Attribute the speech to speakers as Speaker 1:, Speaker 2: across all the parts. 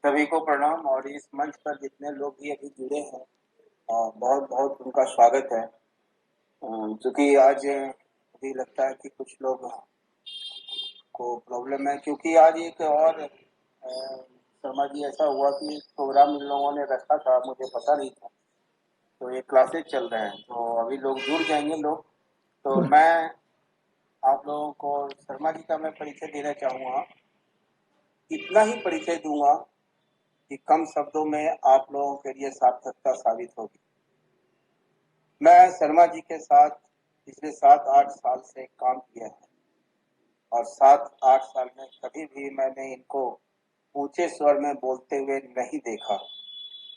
Speaker 1: सभी को प्रणाम। और इस मंच पर जितने लोग भी अभी जुड़े हैं बहुत बहुत उनका स्वागत है। क्योंकि आज मुझे लगता है कि कुछ लोग को प्रॉब्लम है, क्योंकि आज एक और शर्मा जी ऐसा हुआ कि प्रोग्राम इन लोगों ने रखा था, मुझे पता नहीं था। तो ये क्लासेज चल रहे हैं, तो अभी लोग जुड़ जाएंगे लोग। तो मैं आप लोगों को शर्मा जी का मैं परिचय देना चाहूँगा। इतना ही परिचय दूंगा कि कम शब्दों में आप लोगों के लिए सार्थकता साबित होगी। मैं शर्मा जी के साथ पिछले 7-8 साल से काम किया है और 7-8 साल में कभी भी मैंने इनको ऊंचे स्वर में बोलते हुए नहीं देखा,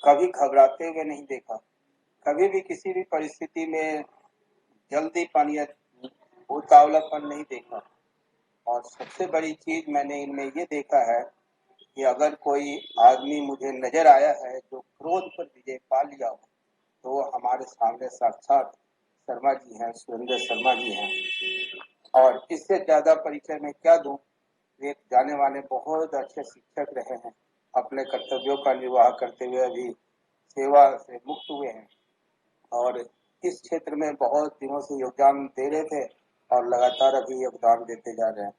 Speaker 1: कभी घबराते हुए नहीं देखा, कभी भी किसी भी परिस्थिति में जल्दी पानी उतावलापन नहीं देखा। और सबसे बड़ी चीज मैंने इनमें ये देखा है कि अगर कोई आदमी मुझे नजर आया है जो क्रोध पर विजय पा लिया हो, तो वो हमारे सामने साक्षात शर्मा जी हैं, सुरेंद्र शर्मा जी हैं। और इससे ज्यादा परिचय मैं क्या दूं। एक जाने माने बहुत अच्छे शिक्षक रहे हैं, अपने कर्तव्यों का निर्वाह करते हुए अभी सेवा से मुक्त हुए हैं और इस क्षेत्र में बहुत दिनों से योगदान दे रहे थे और लगातार अभी योगदान देते जा रहे हैं।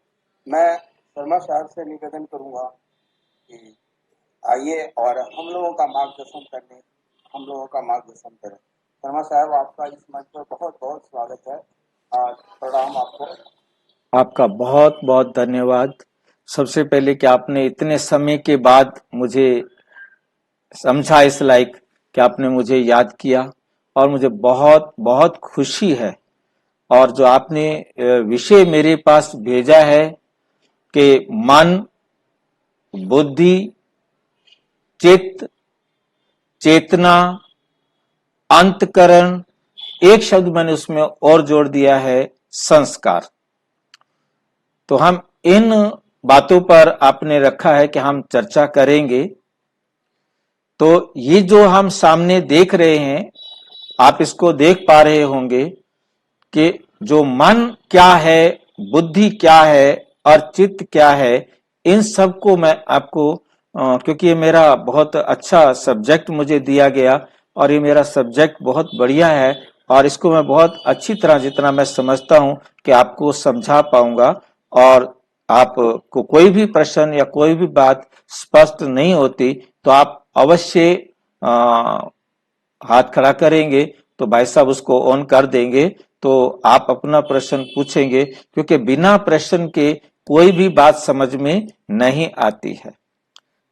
Speaker 1: मैं शर्मा साहब से निवेदन करूंगा कि आइए और हम लोगों का मार्गदर्शन करें। शर्मा साहब, आपका इस मंच पर बहुत बहुत स्वागत है और प्रणाम आपको।
Speaker 2: आपका बहुत बहुत धन्यवाद। सबसे पहले कि आपने इतने समय के बाद मुझे समझा इस लायक कि आपने मुझे याद किया और मुझे बहुत बहुत खुशी है। और जो आपने विषय मेरे पास भेजा है कि मन, बुद्धि, चित्त, चेतना, अंतकरण, एक शब्द मैंने उसमें और जोड़ दिया है, संस्कार। तो हम इन बातों पर आपने रखा है कि हम चर्चा करेंगे। तो ये जो हम सामने देख रहे हैं, आप इसको देख पा रहे होंगे कि जो मन क्या है, बुद्धि क्या है और चित्त क्या है, इन सब को मैं आपको क्योंकि ये मेरा बहुत अच्छा सब्जेक्ट मुझे दिया गया और ये मेरा सब्जेक्ट बहुत बढ़िया है और इसको मैं बहुत अच्छी तरह जितना मैं समझता हूं कि आपको समझा पाऊंगा। और आपको कोई भी प्रश्न या कोई भी बात स्पष्ट नहीं होती तो आप अवश्य हाथ खड़ा करेंगे तो भाई साहब उसको ऑन कर देंगे, तो आप अपना प्रश्न पूछेंगे, क्योंकि बिना प्रश्न के कोई भी बात समझ में नहीं आती है।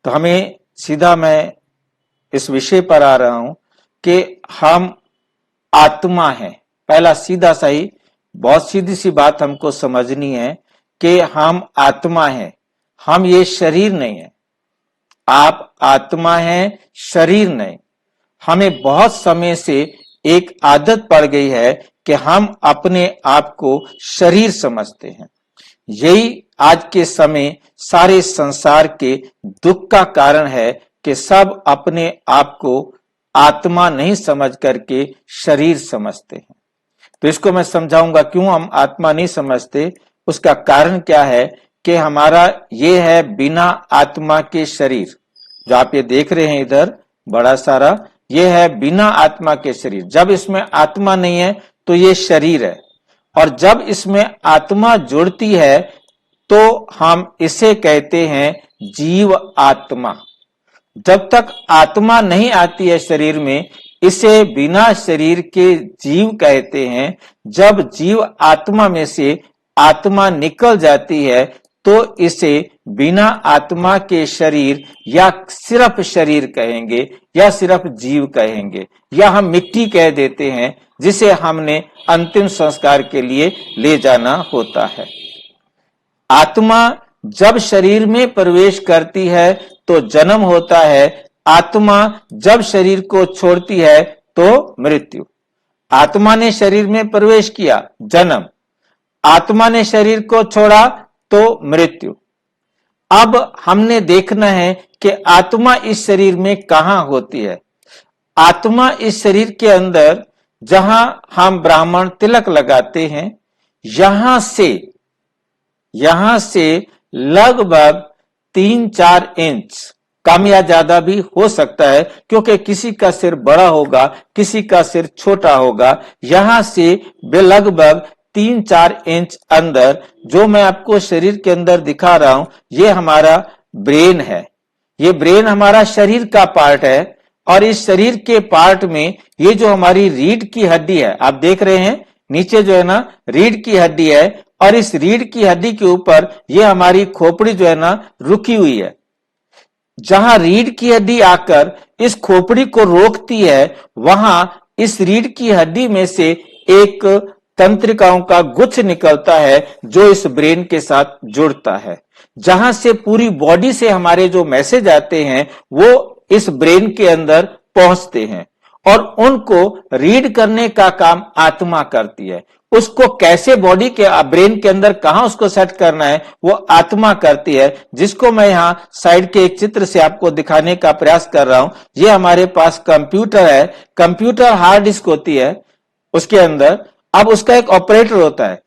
Speaker 2: तो हमें सीधा मैं इस विषय पर आ रहा हूं कि हम आत्मा है। पहला सीधा सही बहुत सीधी सी बात हमको समझनी है कि हम आत्मा है, हम ये शरीर नहीं है। आप आत्मा है, शरीर नहीं। हमें बहुत समय से एक आदत पड़ गई है कि हम अपने आप को शरीर समझते हैं। यही आज के समय सारे संसार के दुख का कारण है कि सब अपने आप को आत्मा नहीं समझ करके शरीर समझते हैं। तो इसको मैं समझाऊंगा क्यों हम आत्मा नहीं समझते। उसका कारण क्या है कि हमारा ये है बिना आत्मा के शरीर। जो आप ये देख रहे हैं इधर बड़ा सारा, ये है बिना आत्मा के शरीर। जब इसमें आत्मा नहीं है तो ये शरीर है, और जब इसमें आत्मा जुड़ती है तो हम इसे कहते हैं जीव आत्मा। जब तक आत्मा नहीं आती है शरीर में, इसे बिना शरीर के जीव कहते हैं। जब जीव आत्मा में से आत्मा निकल जाती है तो इसे बिना आत्मा के शरीर या सिर्फ शरीर कहेंगे या सिर्फ जीव कहेंगे, या हम मिट्टी कह देते हैं जिसे हमने अंतिम संस्कार के लिए ले जाना होता है। आत्मा जब शरीर में प्रवेश करती है तो जन्म होता है। आत्मा जब शरीर को छोड़ती है तो मृत्यु। आत्मा ने शरीर में प्रवेश किया, जन्म। आत्मा ने शरीर को छोड़ा तो मृत्यु। अब हमने देखना है कि आत्मा इस शरीर में कहां होती है। आत्मा इस शरीर के अंदर, जहां हम ब्राह्मण तिलक लगाते हैं, यहां से लगभग 3-4 इंच कम या ज्यादा भी हो सकता है, क्योंकि किसी का सिर बड़ा होगा, किसी का सिर छोटा होगा। यहां से लगभग 3-4 इंच अंदर जो मैं आपको शरीर के अंदर दिखा रहा हूं, ये हमारा ब्रेन है। ये ब्रेन हमारा शरीर का पार्ट है, और इस शरीर के पार्ट में ये जो हमारी रीढ़ की हड्डी है, आप देख रहे हैं नीचे जो है ना रीढ़ की हड्डी है, और इस रीढ़ की हड्डी के ऊपर ये हमारी खोपड़ी जो है ना रुकी हुई है। जहां रीढ़ की हड्डी आकर इस खोपड़ी को रोकती है, वहां इस रीढ़ की हड्डी में से एक तंत्रिकाओं का गुच्छ निकलता है जो इस ब्रेन के साथ जुड़ता है। जहां से पूरी बॉडी से हमारे जो मैसेज आते हैं वो इस ब्रेन के अंदर पहुंचते हैं, और उनको रीड करने का काम आत्मा करती है। उसको कैसे बॉडी के ब्रेन के अंदर कहां उसको सेट करना है वो आत्मा करती है, जिसको मैं यहां साइड के एक चित्र से आपको दिखाने का प्रयास कर रहा हूं। ये हमारे पास कंप्यूटर है, कंप्यूटर हार्ड डिस्क होती है उसके अंदर। अब उसका एक ऑपरेटर होता है,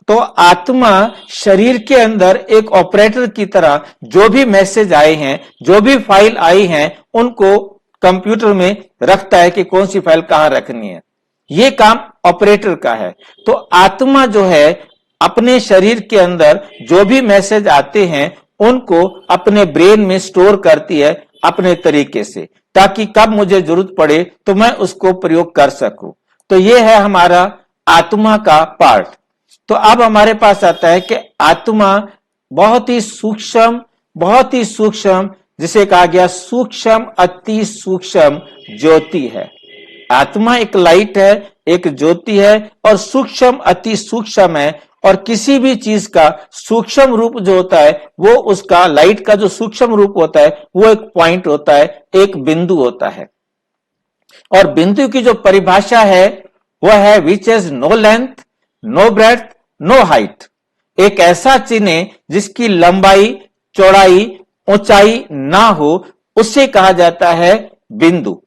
Speaker 2: तो आत्मा शरीर के अंदर एक ऑपरेटर की तरह जो भी मैसेज आए हैं, जो भी फाइल आई हैं, उनको कंप्यूटर में रखता है कि कौन सी फाइल कहां रखनी है। ये काम ऑपरेटर का है। तो आत्मा जो है अपने शरीर के अंदर जो भी मैसेज आते हैं उनको अपने ब्रेन में स्टोर करती है अपने तरीके से, ताकि कब मुझे जरूरत पड़े तो मैं उसको प्रयोग कर सकूं। तो ये है हमारा आत्मा का पार्ट। तो अब हमारे पास आता है कि आत्मा बहुत ही सूक्ष्म, जिसे कहा गया सूक्ष्म अति सूक्ष्म ज्योति है। आत्मा एक लाइट है, एक ज्योति है, और सूक्ष्म अति सूक्ष्म है। और किसी भी चीज का सूक्ष्म रूप जो होता है वो उसका लाइट का जो सूक्ष्म रूप होता है वो एक पॉइंट होता है, एक बिंदु होता है। और बिंदु की जो परिभाषा है वह है which has no length, no breadth, no height. एक ऐसा चिन्ह जिसकी लंबाई, चौड़ाई, ऊंचाई ना हो, उससे कहा जाता है बिंदु।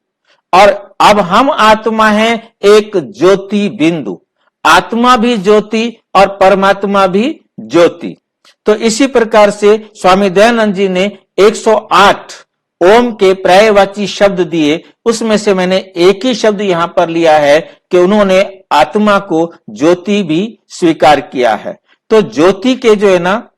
Speaker 2: और अब हम आत्मा हैं एक ज्योति बिंदु। आत्मा भी ज्योति और परमात्मा भी ज्योति। तो इसी प्रकार से स्वामी दयानंद जी ने 108 ओम के पर्यायवाची शब्द दिए, उसमें से मैंने एक ही शब्द यहां पर लिया है कि उन्होंने आत्मा को ज्योति भी स्वीकार किया है। तो ज्योति के जो है ना,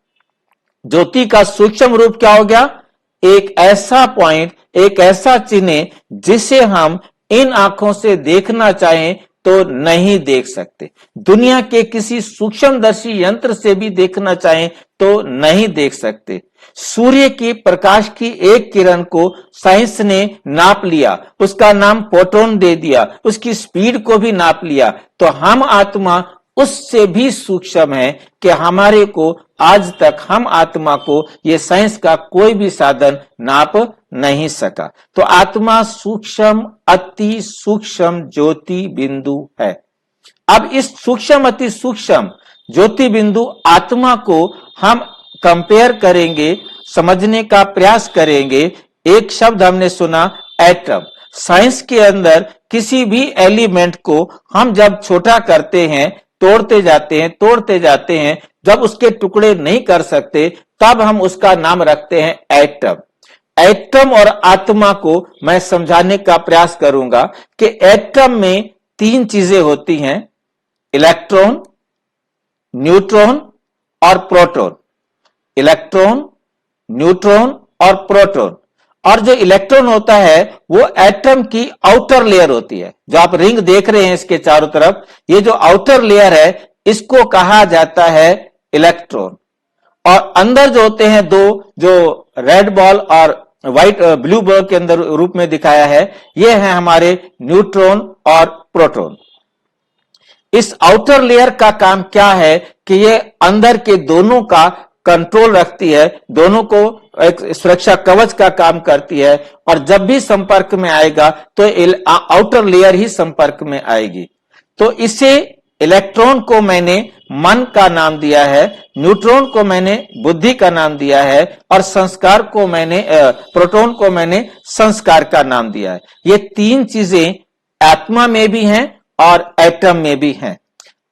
Speaker 2: ज्योति का सूक्ष्म रूप क्या हो गया? एक ऐसा पॉइंट, एक ऐसा चिन्ह जिसे हम इन आंखों से देखना चाहें तो नहीं देख सकते, दुनिया के किसी सूक्ष्मदर्शी यंत्र से भी देखना चाहें तो नहीं देख सकते। सूर्य की प्रकाश की एक किरण को साइंस ने नाप लिया, उसका नाम फोटोन दे दिया, उसकी स्पीड को भी नाप लिया। तो हम आत्मा उससे भी सूक्ष्म है कि हमारे को आज तक, हम आत्मा को ये साइंस का कोई भी साधन नाप नहीं सका। तो आत्मा सूक्ष्म अति सूक्ष्म ज्योति बिंदु है। अब इस सूक्ष्म अति सूक्ष्म ज्योति बिंदु आत्मा को हम कंपेयर करेंगे, समझने का प्रयास करेंगे। एक शब्द हमने सुना, एटम। साइंस के अंदर किसी भी एलिमेंट को हम जब छोटा करते हैं, तोड़ते जाते हैं, जब उसके टुकड़े नहीं कर सकते तब हम उसका नाम रखते हैं एटम। एटम और आत्मा को मैं समझाने का प्रयास करूंगा कि एटम में 3 चीजें होती हैं, इलेक्ट्रॉन, न्यूट्रॉन और प्रोटॉन। इलेक्ट्रॉन, न्यूट्रॉन और प्रोटॉन। और जो इलेक्ट्रॉन होता है वो एटम की आउटर लेयर होती है, जो आप रिंग देख रहे हैं इसके चारों तरफ, ये जो आउटर लेयर है इसको कहा जाता है इलेक्ट्रॉन। और अंदर जो होते हैं दो, जो रेड बॉल और व्हाइट ब्लू बॉल के अंदर रूप में दिखाया है, ये है हमारे न्यूट्रॉन और प्रोटॉन। इस आउटर लेयर का काम क्या है कि ये अंदर के दोनों का कंट्रोल रखती है, दोनों को एक सुरक्षा कवच का काम करती है। और जब भी संपर्क में आएगा तो आउटर लेयर ही संपर्क में आएगी। तो इसे, इलेक्ट्रॉन को मैंने मन का नाम दिया है, न्यूट्रॉन को मैंने बुद्धि का नाम दिया है, और संस्कार को मैंने, प्रोटॉन को मैंने संस्कार का नाम दिया है। ये 3 चीजें आत्मा में भी हैं और एटम में भी हैं।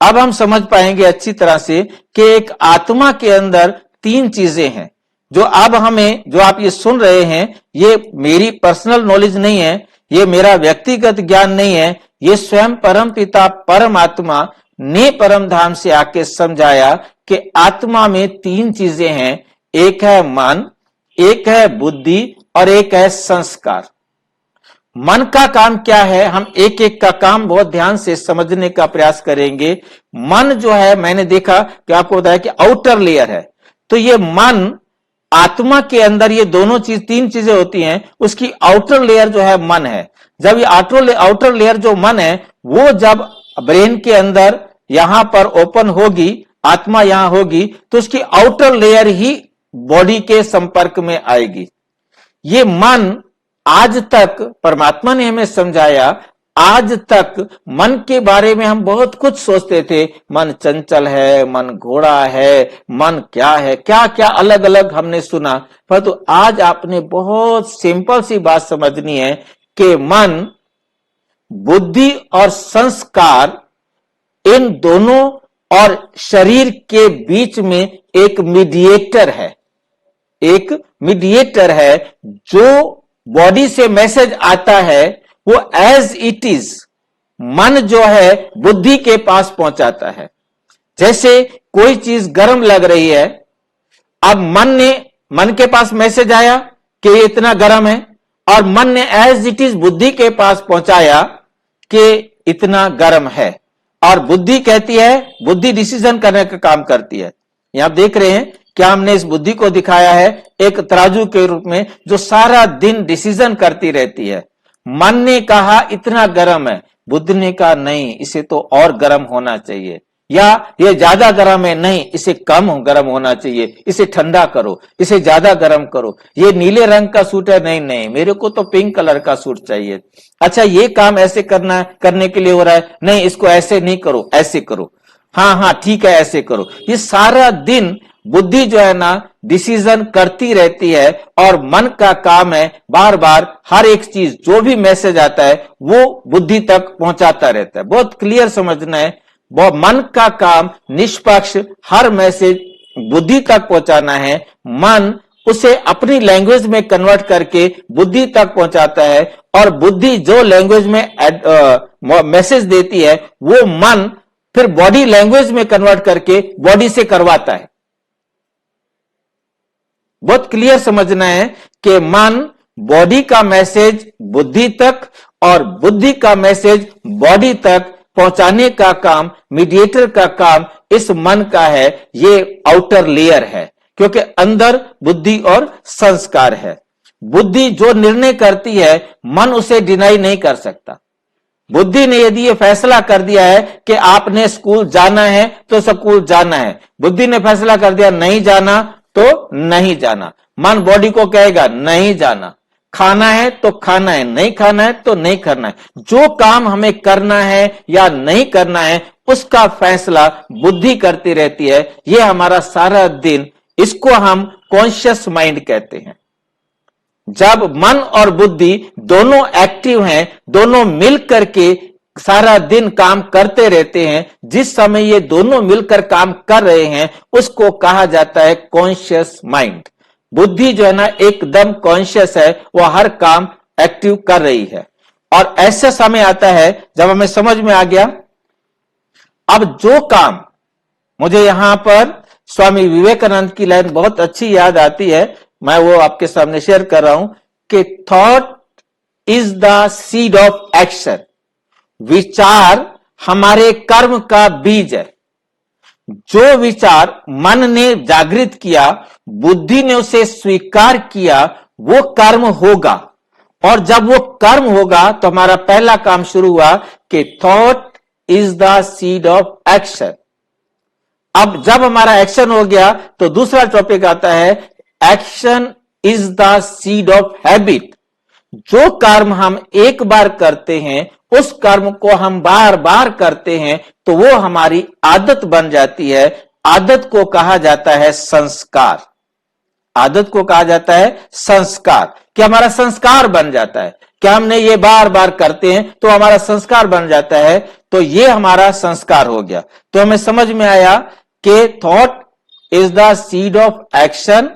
Speaker 2: अब हम समझ पाएंगे अच्छी तरह से कि एक आत्मा के अंदर 3 चीजें हैं। जो अब हमें, जो आप ये सुन रहे हैं, ये मेरी पर्सनल नॉलेज नहीं है, ये मेरा व्यक्तिगत ज्ञान नहीं है, ये स्वयं परम पिता परमात्मा ने परम धाम से आके समझाया कि आत्मा में तीन चीजें हैं, एक है मन, एक है बुद्धि और एक है संस्कार। मन का काम क्या है, हम एक एक का काम बहुत ध्यान से समझने का प्रयास करेंगे। मन जो है, मैंने देखा कि आपको बताया कि आउटर लेयर है, तो ये मन आत्मा के अंदर ये दोनों चीज, तीन चीजें होती हैं, उसकी आउटर लेयर जो है मन है। जब ये आउटर लेयर जो मन है, वो जब ब्रेन के अंदर यहां पर ओपन होगी, आत्मा यहां होगी, तो उसकी आउटर लेयर ही बॉडी के संपर्क में आएगी। ये मन आज तक परमात्मा ने हमें समझाया, आज तक मन के बारे में हम बहुत कुछ सोचते थे, मन चंचल है, मन घोड़ा है, मन क्या है, क्या क्या अलग अलग हमने सुना। परंतु तो आज आपने बहुत सिंपल सी बात समझनी है कि मन, बुद्धि और संस्कार, इन दोनों और शरीर के बीच में एक मीडिएटर है, एक मीडिएटर है। जो बॉडी से मैसेज आता है वो एज इट इज मन जो है बुद्धि के पास पहुंचाता है। जैसे कोई चीज गर्म लग रही है, अब मन के पास मैसेज आया कि ये इतना गर्म है, और मन ने एज इट इज बुद्धि के पास पहुंचाया कि इतना गर्म है, और बुद्धि कहती है, बुद्धि डिसीजन करने का काम करती है। यहां आप देख रहे हैं क्या हमने इस बुद्धि को दिखाया है एक तराजू के रूप में, जो सारा दिन डिसीजन करती रहती है। मन ने कहा इतना गर्म है, बुद्धि ने कहा नहीं, इसे तो और गर्म होना चाहिए, या ये ज्यादा गर्म है, नहीं इसे कम गर्म होना चाहिए, इसे ठंडा करो, इसे ज्यादा गर्म करो। ये नीले रंग का सूट है, नहीं नहीं मेरे को तो पिंक कलर का सूट चाहिए। अच्छा ये काम ऐसे करने के लिए हो रहा है, नहीं इसको ऐसे नहीं करो, ऐसे करो, हाँ हाँ ठीक है ऐसे करो। ये सारा दिन बुद्धि जो है ना डिसीजन करती रहती है, और मन का काम है बार बार हर एक चीज, जो भी मैसेज आता है वो बुद्धि तक पहुंचाता रहता है। बहुत क्लियर समझना है, वो मन का काम निष्पक्ष हर मैसेज बुद्धि तक पहुंचाना है। मन उसे अपनी लैंग्वेज में कन्वर्ट करके बुद्धि तक पहुंचाता है, और बुद्धि जो लैंग्वेज में मैसेज देती है वो मन फिर बॉडी लैंग्वेज में कन्वर्ट करके बॉडी से करवाता है। बहुत क्लियर समझना है कि मन बॉडी का मैसेज बुद्धि तक और बुद्धि का मैसेज बॉडी तक पहुंचाने का काम, मीडिएटर का काम इस मन का है। ये आउटर लेयर है, क्योंकि अंदर बुद्धि और संस्कार है। बुद्धि जो निर्णय करती है, मन उसे डिनाई नहीं कर सकता। बुद्धि ने यदि ये फैसला कर दिया है कि आपने स्कूल जाना है तो स्कूल जाना है, बुद्धि ने फैसला कर दिया नहीं जाना तो नहीं जाना, मन बॉडी को कहेगा नहीं जाना, खाना है तो खाना है, नहीं खाना है तो नहीं करना है। जो काम हमें करना है या नहीं करना है उसका फैसला बुद्धि करती रहती है। यह हमारा सारा दिन, इसको हम कॉन्शियस माइंड कहते हैं। जब मन और बुद्धि दोनों एक्टिव हैं, दोनों मिल करके सारा दिन काम करते रहते हैं, जिस समय ये दोनों मिलकर काम कर रहे हैं उसको कहा जाता है कॉन्शियस माइंड। बुद्धि जो है ना एकदम कॉन्शियस है, वो हर काम एक्टिव कर रही है। और ऐसा समय आता है जब हमें समझ में आ गया, अब जो काम, मुझे यहां पर स्वामी विवेकानंद की लाइन बहुत अच्छी याद आती है, मैं वो आपके सामने शेयर कर रहा हूं कि thought is the seed of action. विचार हमारे कर्म का बीज है। जो विचार मन ने जागृत किया, बुद्धि ने उसे स्वीकार किया, वो कर्म होगा। और जब वो कर्म होगा तो हमारा पहला काम शुरू हुआ कि thought is the seed of action. अब जब हमारा एक्शन हो गया तो दूसरा टॉपिक आता है, action is the seed of habit. जो कर्म हम एक बार करते हैं, उस कर्म को हम बार बार करते हैं तो वो हमारी आदत बन जाती है। आदत को कहा जाता है संस्कार। आदत को कहा जाता है संस्कार, कि हमारा संस्कार बन जाता है। क्या हमने ये बार बार करते हैं तो हमारा संस्कार बन जाता है, तो ये हमारा संस्कार हो गया। तो हमें समझ में आया कि thought is the seed of action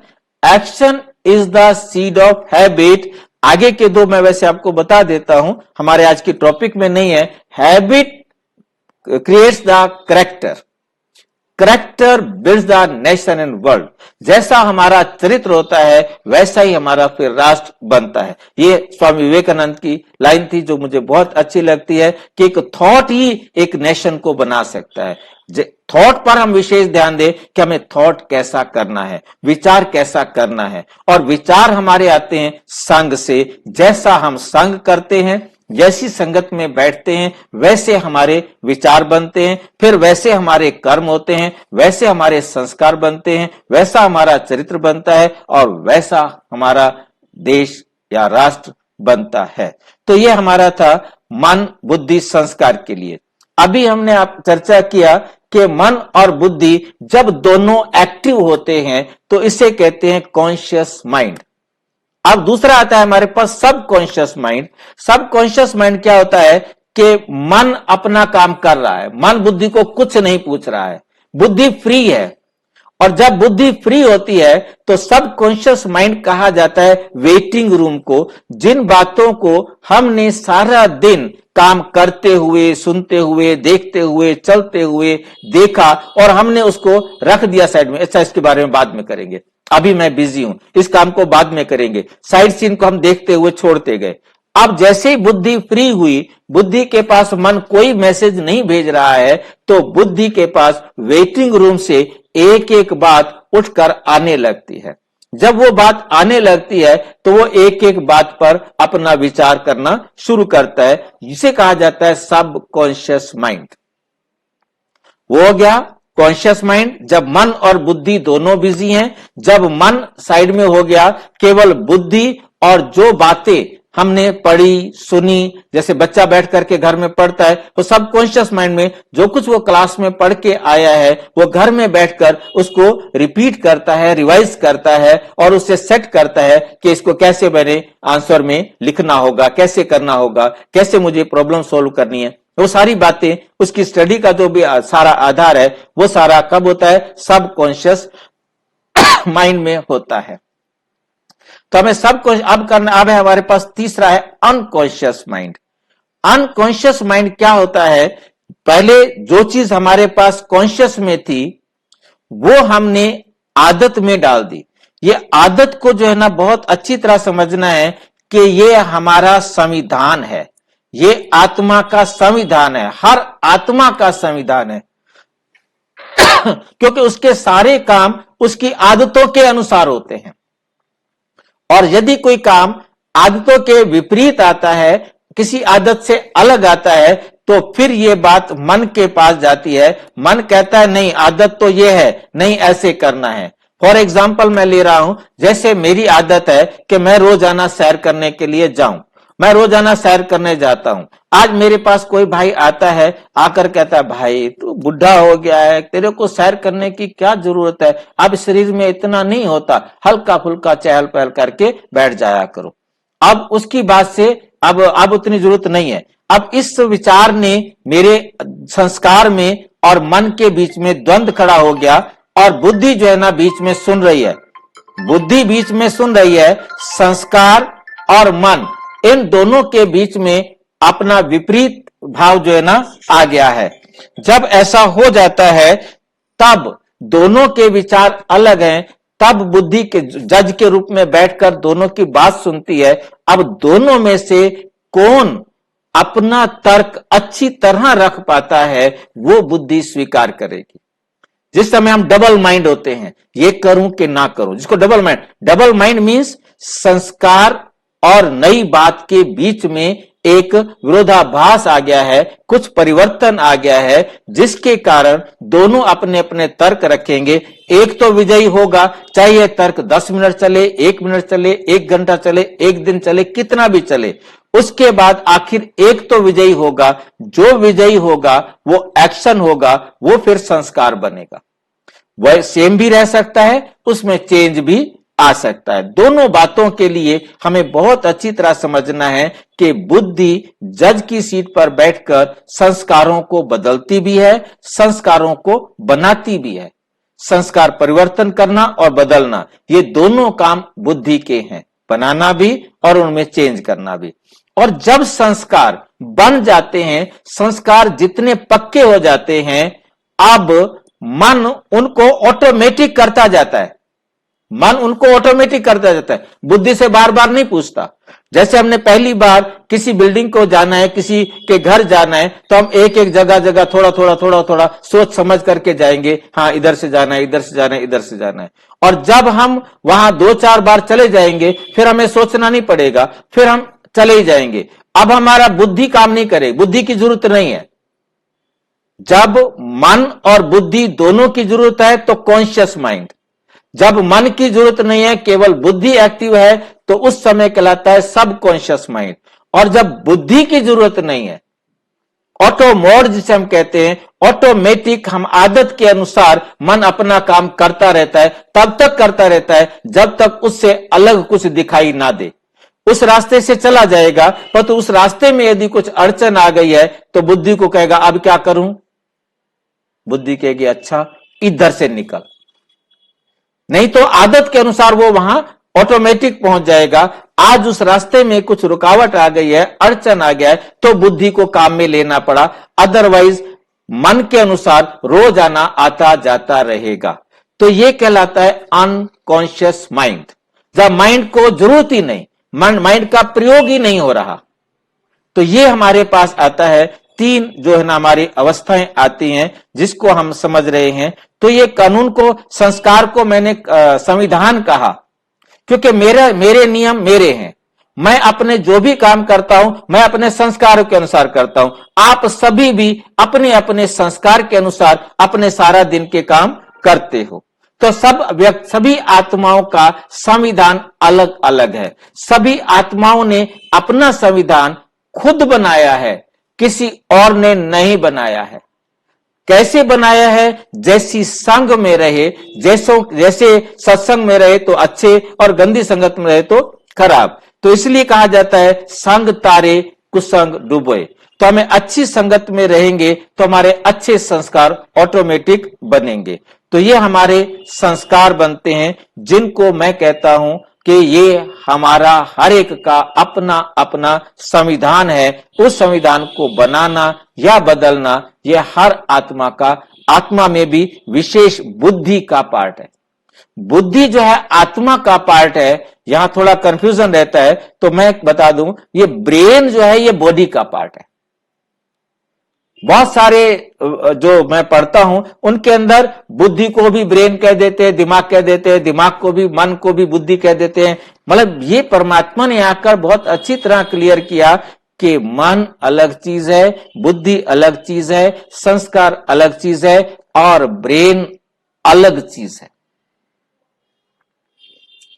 Speaker 2: action is the seed of habit. आगे के दो मैं वैसे आपको बता देता हूं, हमारे आज की टॉपिक में नहीं है। Habit creates the character, character builds the nation and world. जैसा हमारा चरित्र होता है वैसा ही हमारा फिर राष्ट्र बनता है। ये स्वामी विवेकानंद की लाइन थी जो मुझे बहुत अच्छी लगती है कि एक थॉट ही एक नेशन को बना सकता है। थॉट पर हम विशेष ध्यान दें कि हमें थॉट कैसा करना है, विचार कैसा करना है। और विचार हमारे आते हैं संग से। जैसा हम संग करते हैं, जैसी संगत में बैठते हैं, वैसे हमारे विचार बनते हैं, फिर वैसे हमारे कर्म होते हैं, वैसे हमारे संस्कार बनते हैं, वैसा हमारा चरित्र बनता है और वैसा हमारा देश या राष्ट्र बनता है। तो ये हमारा था मन बुद्धि संस्कार के लिए। अभी हमने आप चर्चा किया कि मन और बुद्धि जब दोनों एक्टिव होते हैं तो इसे कहते हैं कॉन्शियस माइंड। अब दूसरा आता है हमारे पास सबकॉन्शियस माइंड। सबकॉन्शियस माइंड क्या होता है कि मन अपना काम कर रहा है, मन बुद्धि को कुछ नहीं पूछ रहा है, बुद्धि फ्री है। और जब बुद्धि फ्री होती है तो सबकॉन्शियस माइंड कहा जाता है वेटिंग रूम को, जिन बातों को हमने सारा दिन काम करते हुए, सुनते हुए, देखते हुए, चलते हुए देखा और हमने उसको रख दिया साइड में। अच्छा, इसके बारे में बाद में करेंगे, अभी मैं बिजी हूं, इस काम को बाद में करेंगे, साइड सीन को हम देखते हुए छोड़ते गए। अब जैसे ही बुद्धि फ्री हुई, बुद्धि के पास मन कोई मैसेज नहीं भेज रहा है, तो बुद्धि के पास वेटिंग रूम से एक एक बात उठकर आने लगती है। जब वो बात आने लगती है तो वो एक एक बात पर अपना विचार करना शुरू करता है, जिसे कहा जाता है सबकॉन्शियस माइंड। वो हो गया कॉन्शियस माइंड जब मन और बुद्धि दोनों बिजी हैं। जब मन साइड में हो गया, केवल बुद्धि और जो बातें हमने पढ़ी सुनी, जैसे बच्चा बैठ करके घर में पढ़ता है तो सबकॉन्शियस माइंड में जो कुछ वो क्लास में पढ़ के आया है वो घर में बैठकर उसको रिपीट करता है, रिवाइज करता है और उसे सेट करता है कि इसको कैसे मैंने आंसर में लिखना होगा, कैसे करना होगा, कैसे मुझे प्रॉब्लम सोल्व करनी है। वो सारी बातें, उसकी स्टडी का जो भी सारा आधार है वो सारा कब होता है? सबकॉन्शियस माइंड में होता है। तो हमें सबको अब करना, अब है हमारे पास तीसरा है अनकॉन्शियस माइंड। अनकॉन्शियस माइंड क्या होता है? पहले जो चीज हमारे पास कॉन्शियस में थी वो हमने आदत में डाल दी। ये आदत को जो है ना बहुत अच्छी तरह समझना है कि ये हमारा संविधान है, ये आत्मा का संविधान है, हर आत्मा का संविधान है क्योंकि उसके सारे काम उसकी आदतों के अनुसार होते हैं। और यदि कोई काम आदतों के विपरीत आता है, किसी आदत से अलग आता है, तो फिर यह बात मन के पास जाती है। मन कहता है नहीं, आदत तो यह है, नहीं ऐसे करना है। फॉर एग्जाम्पल मैं ले रहा हूं, जैसे मेरी आदत है कि मैं रोजाना सैर करने के लिए जाऊं, मैं रोजाना सैर करने जाता हूं। आज मेरे पास कोई भाई आता है, आकर कहता है भाई तू बुढ़ा हो गया है, तेरे को सैर करने की क्या जरूरत है, अब शरीर में इतना नहीं होता, हल्का फुल्का चहल पहल करके बैठ जाया करो। अब उसकी बात से अब उतनी जरूरत नहीं है। अब इस विचार ने मेरे संस्कार में और मन के बीच में द्वंद्व खड़ा हो गया और बुद्धि जो है ना बीच में सुन रही है, बुद्धि बीच में सुन रही है, संस्कार और मन इन दोनों के बीच में अपना विपरीत भाव जो है ना आ गया है। जब ऐसा हो जाता है तब दोनों के विचार अलग हैं, तब बुद्धि के जज के रूप में बैठकर दोनों की बात सुनती है। अब दोनों में से कौन अपना तर्क अच्छी तरह रख पाता है वो बुद्धि स्वीकार करेगी। जिस समय हम डबल माइंड होते हैं, ये करूं कि ना करूं, जिसको डबल माइंड मींस संस्कार और नई बात के बीच में एक विरोधाभास आ गया है, कुछ परिवर्तन आ गया है, जिसके कारण दोनों अपने अपने तर्क रखेंगे। एक तो विजयी होगा, चाहे यह तर्क 10 मिनट चले, 1 मिनट चले, 1 घंटा चले, 1 दिन चले, कितना भी चले, उसके बाद आखिर एक तो विजयी होगा। जो विजयी होगा वो एक्शन होगा, वो फिर संस्कार बनेगा। वह सेम भी रह सकता है, उसमें चेंज भी आ सकता है। दोनों बातों के लिए हमें बहुत अच्छी तरह समझना है कि बुद्धि जज की सीट पर बैठकर संस्कारों को बदलती भी है, संस्कारों को बनाती भी है। संस्कार परिवर्तन करना और बदलना, ये दोनों काम बुद्धि के हैं, बनाना भी और उनमें चेंज करना भी। और जब संस्कार बन जाते हैं, संस्कार जितने पक्के हो जाते हैं, अब मन उनको ऑटोमेटिक करता जाता है। मन उनको ऑटोमेटिक करता जाता है, बुद्धि से बार बार नहीं पूछता। जैसे हमने पहली बार किसी बिल्डिंग को जाना है, किसी के घर जाना है, तो हम एक एक जगह थोड़ा सोच समझ करके जाएंगे, हाँ इधर से जाना है, इधर से जाना है, इधर से जाना है। और जब हम वहां 2-4 बार चले जाएंगे, फिर हमें सोचना नहीं पड़ेगा, फिर हम चले ही जाएंगे। अब हमारा बुद्धि काम नहीं करे, बुद्धि की जरूरत नहीं है। जब मन और बुद्धि दोनों की जरूरत है तो कॉन्शियस माइंड, जब मन की जरूरत नहीं है, केवल बुद्धि एक्टिव है, तो उस समय कहलाता है सबकॉन्शियस माइंड। और जब बुद्धि की जरूरत नहीं है, ऑटो मोड जिसे हम कहते हैं, ऑटोमेटिक, हम आदत के अनुसार मन अपना काम करता रहता है, तब तक करता रहता है जब तक उससे अलग कुछ दिखाई ना दे। उस रास्ते से चला जाएगा, पर तो उस रास्ते में यदि कुछ अड़चन आ गई है तो बुद्धि को कहेगा अब क्या करूं? बुद्धि कहेगी अच्छा इधर से निकल, नहीं तो आदत के अनुसार वो वहां ऑटोमेटिक पहुंच जाएगा। आज उस रास्ते में कुछ रुकावट आ गई है, अड़चन आ गया है, तो बुद्धि को काम में लेना पड़ा, अदरवाइज मन के अनुसार रोजाना आता जाता रहेगा। तो ये कहलाता है अनकॉन्शियस माइंड, जब माइंड को जरूरत ही नहीं, माइंड का प्रयोग ही नहीं हो रहा। तो ये हमारे पास आता है, 3 जो है ना हमारी अवस्थाएं आती हैं जिसको हम समझ रहे हैं। तो ये कानून को, संस्कार को मैंने संविधान कहा, क्योंकि मेरे नियम मेरे हैं। मैं अपने जो भी काम करता हूं, मैं अपने संस्कारों के अनुसार करता हूं। आप सभी भी अपने अपने संस्कार के अनुसार अपने सारा दिन के काम करते हो। तो सभी आत्माओं का संविधान अलग अलग है। सभी आत्माओं ने अपना संविधान खुद बनाया है, किसी और ने नहीं बनाया है। कैसे बनाया है? जैसी संग में रहे, जैसे सत्संग में रहे तो अच्छे, और गंदी संगत में रहे तो खराब। तो इसलिए कहा जाता है संग तारे कुसंग डूबे। तो हमें अच्छी संगत में रहेंगे तो हमारे अच्छे संस्कार ऑटोमेटिक बनेंगे। तो ये हमारे संस्कार बनते हैं, जिनको मैं कहता हूं कि ये हमारा हर एक का अपना अपना संविधान है। उस संविधान को बनाना या बदलना ये हर आत्मा का, आत्मा में भी विशेष बुद्धि का पार्ट है। बुद्धि जो है आत्मा का पार्ट है। यहां थोड़ा कंफ्यूजन रहता है, तो मैं बता दूं, ये ब्रेन जो है ये बॉडी का पार्ट है। बहुत सारे जो मैं पढ़ता हूं उनके अंदर बुद्धि को भी ब्रेन कह देते हैं, दिमाग कह देते हैं, दिमाग को भी, मन को भी बुद्धि कह देते हैं। मतलब ये परमात्मा ने आकर बहुत अच्छी तरह क्लियर किया कि मन अलग चीज है, बुद्धि अलग चीज है, संस्कार अलग चीज है, और ब्रेन अलग चीज है।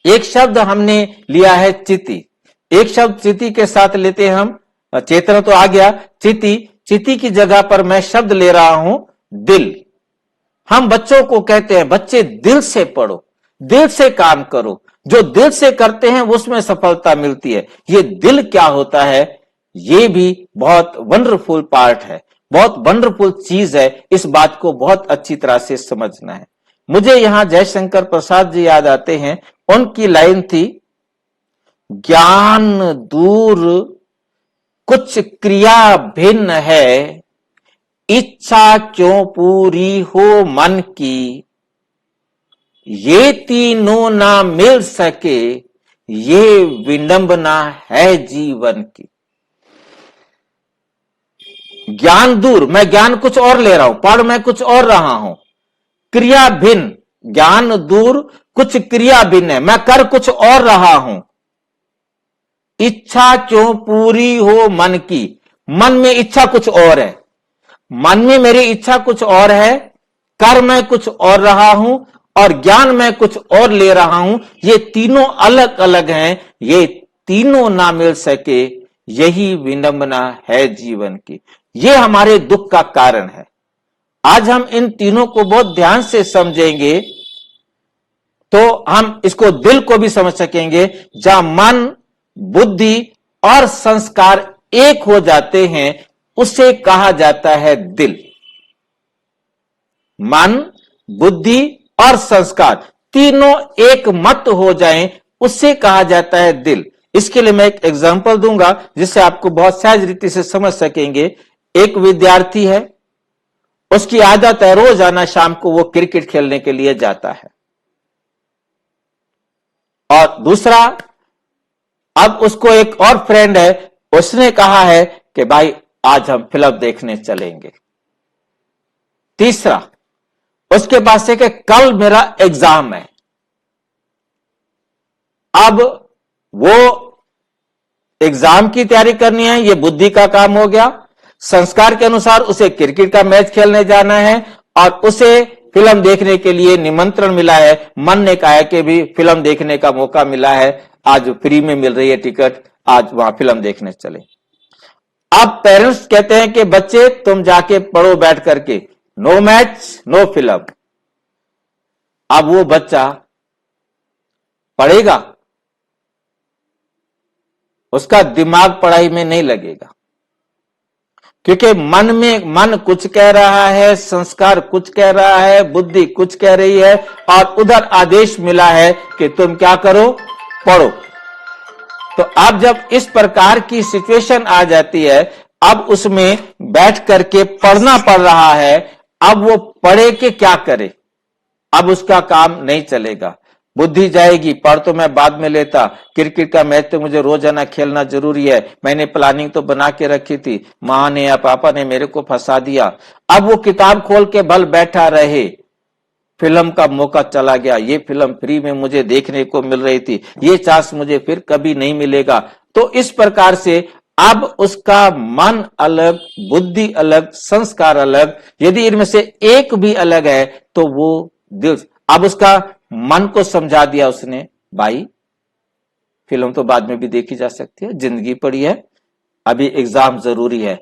Speaker 2: एक शब्द हमने लिया है चिति, एक शब्द चिति के साथ लेते हैं हम, चेतना तो आ गया, चिति की जगह पर मैं शब्द ले रहा हूं दिल। हम बच्चों को कहते हैं बच्चे दिल से पढ़ो, दिल से काम करो, जो दिल से करते हैं उसमें सफलता मिलती है। ये दिल क्या होता है, ये भी बहुत वंडरफुल पार्ट है, बहुत वंडरफुल चीज है। इस बात को बहुत अच्छी तरह से समझना है। मुझे यहां जयशंकर प्रसाद जी याद आते हैं, उनकी लाइन थी, ज्ञान दूर कुछ क्रिया भिन्न है, इच्छा क्यों पूरी हो मन की, ये तीनों ना मिल सके, ये विडंबना है जीवन की। ज्ञान दूर, मैं ज्ञान कुछ और ले रहा हूं, पढ़ मैं कुछ और रहा हूं, क्रिया भिन्न, ज्ञान दूर कुछ क्रिया भिन्न है, मैं कर कुछ और रहा हूं, इच्छा क्यों पूरी हो मन की, मन में इच्छा कुछ और है, मन में मेरी इच्छा कुछ और है, कर मैं कुछ और रहा हूं, और ज्ञान मैं कुछ और ले रहा हूं। ये तीनों अलग अलग हैं, ये तीनों ना मिल सके, यही विडंबना है जीवन की। ये हमारे दुख का कारण है। आज हम इन तीनों को बहुत ध्यान से समझेंगे तो हम इसको, दिल को भी समझ सकेंगे। जहां मन, बुद्धि और संस्कार एक हो जाते हैं उसे कहा जाता है दिल। मन, बुद्धि और संस्कार तीनों एक मत हो जाएं, उसे कहा जाता है दिल। इसके लिए मैं एक एग्जांपल दूंगा जिससे आपको बहुत सहज रीति से समझ सकेंगे। एक विद्यार्थी है, उसकी आदत है रोजाना शाम को वो क्रिकेट खेलने के लिए जाता है, और दूसरा, अब उसको एक और फ्रेंड है, उसने कहा है कि भाई आज हम फिल्म देखने चलेंगे। तीसरा, उसके पास है कि कल मेरा एग्जाम है। अब वो एग्जाम की तैयारी करनी है, ये बुद्धि का काम हो गया। संस्कार के अनुसार उसे क्रिकेट का मैच खेलने जाना है और उसे फिल्म देखने के लिए निमंत्रण मिला है। मन ने कहा है कि भी फिल्म देखने का मौका मिला है, आज फ्री में मिल रही है टिकट, आज वहां फिल्म देखने चले। अब पेरेंट्स कहते हैं कि बच्चे तुम जाके पढ़ो बैठ करके, नो मैच नो फिल्म। अब वो बच्चा पढ़ेगा, उसका दिमाग पढ़ाई में नहीं लगेगा, क्योंकि मन कुछ कह रहा है, संस्कार कुछ कह रहा है, बुद्धि कुछ कह रही है, और उधर आदेश मिला है कि तुम क्या करो, पढ़ो। तो अब जब इस प्रकार की सिचुएशन आ जाती है, अब उसमें बैठ करके पढ़ना पड़ रहा है, अब वो पढ़े कि क्या करे, अब उसका काम नहीं चलेगा। बुद्धि जाएगी, पढ़ तो मैं बाद में लेता, क्रिकेट का मैच तो मुझे रोजाना खेलना जरूरी है, मैंने प्लानिंग तो बना के रखी थी, मां ने या पापा ने मेरे को फंसा दिया। अब वो किताब खोल के भल बैठा रहे, फिल्म का मौका चला गया, ये फिल्म फ्री में मुझे देखने को मिल रही थी, ये चांस मुझे फिर कभी नहीं मिलेगा। तो इस प्रकार से अब उसका मन अलग, बुद्धि अलग, संस्कार अलग। यदि इनमें से एक भी अलग है तो वो दिल, अब उसका मन को समझा दिया उसने, भाई फिल्म तो बाद में भी देखी जा सकती है, जिंदगी पड़ी है, अभी एग्जाम जरूरी है,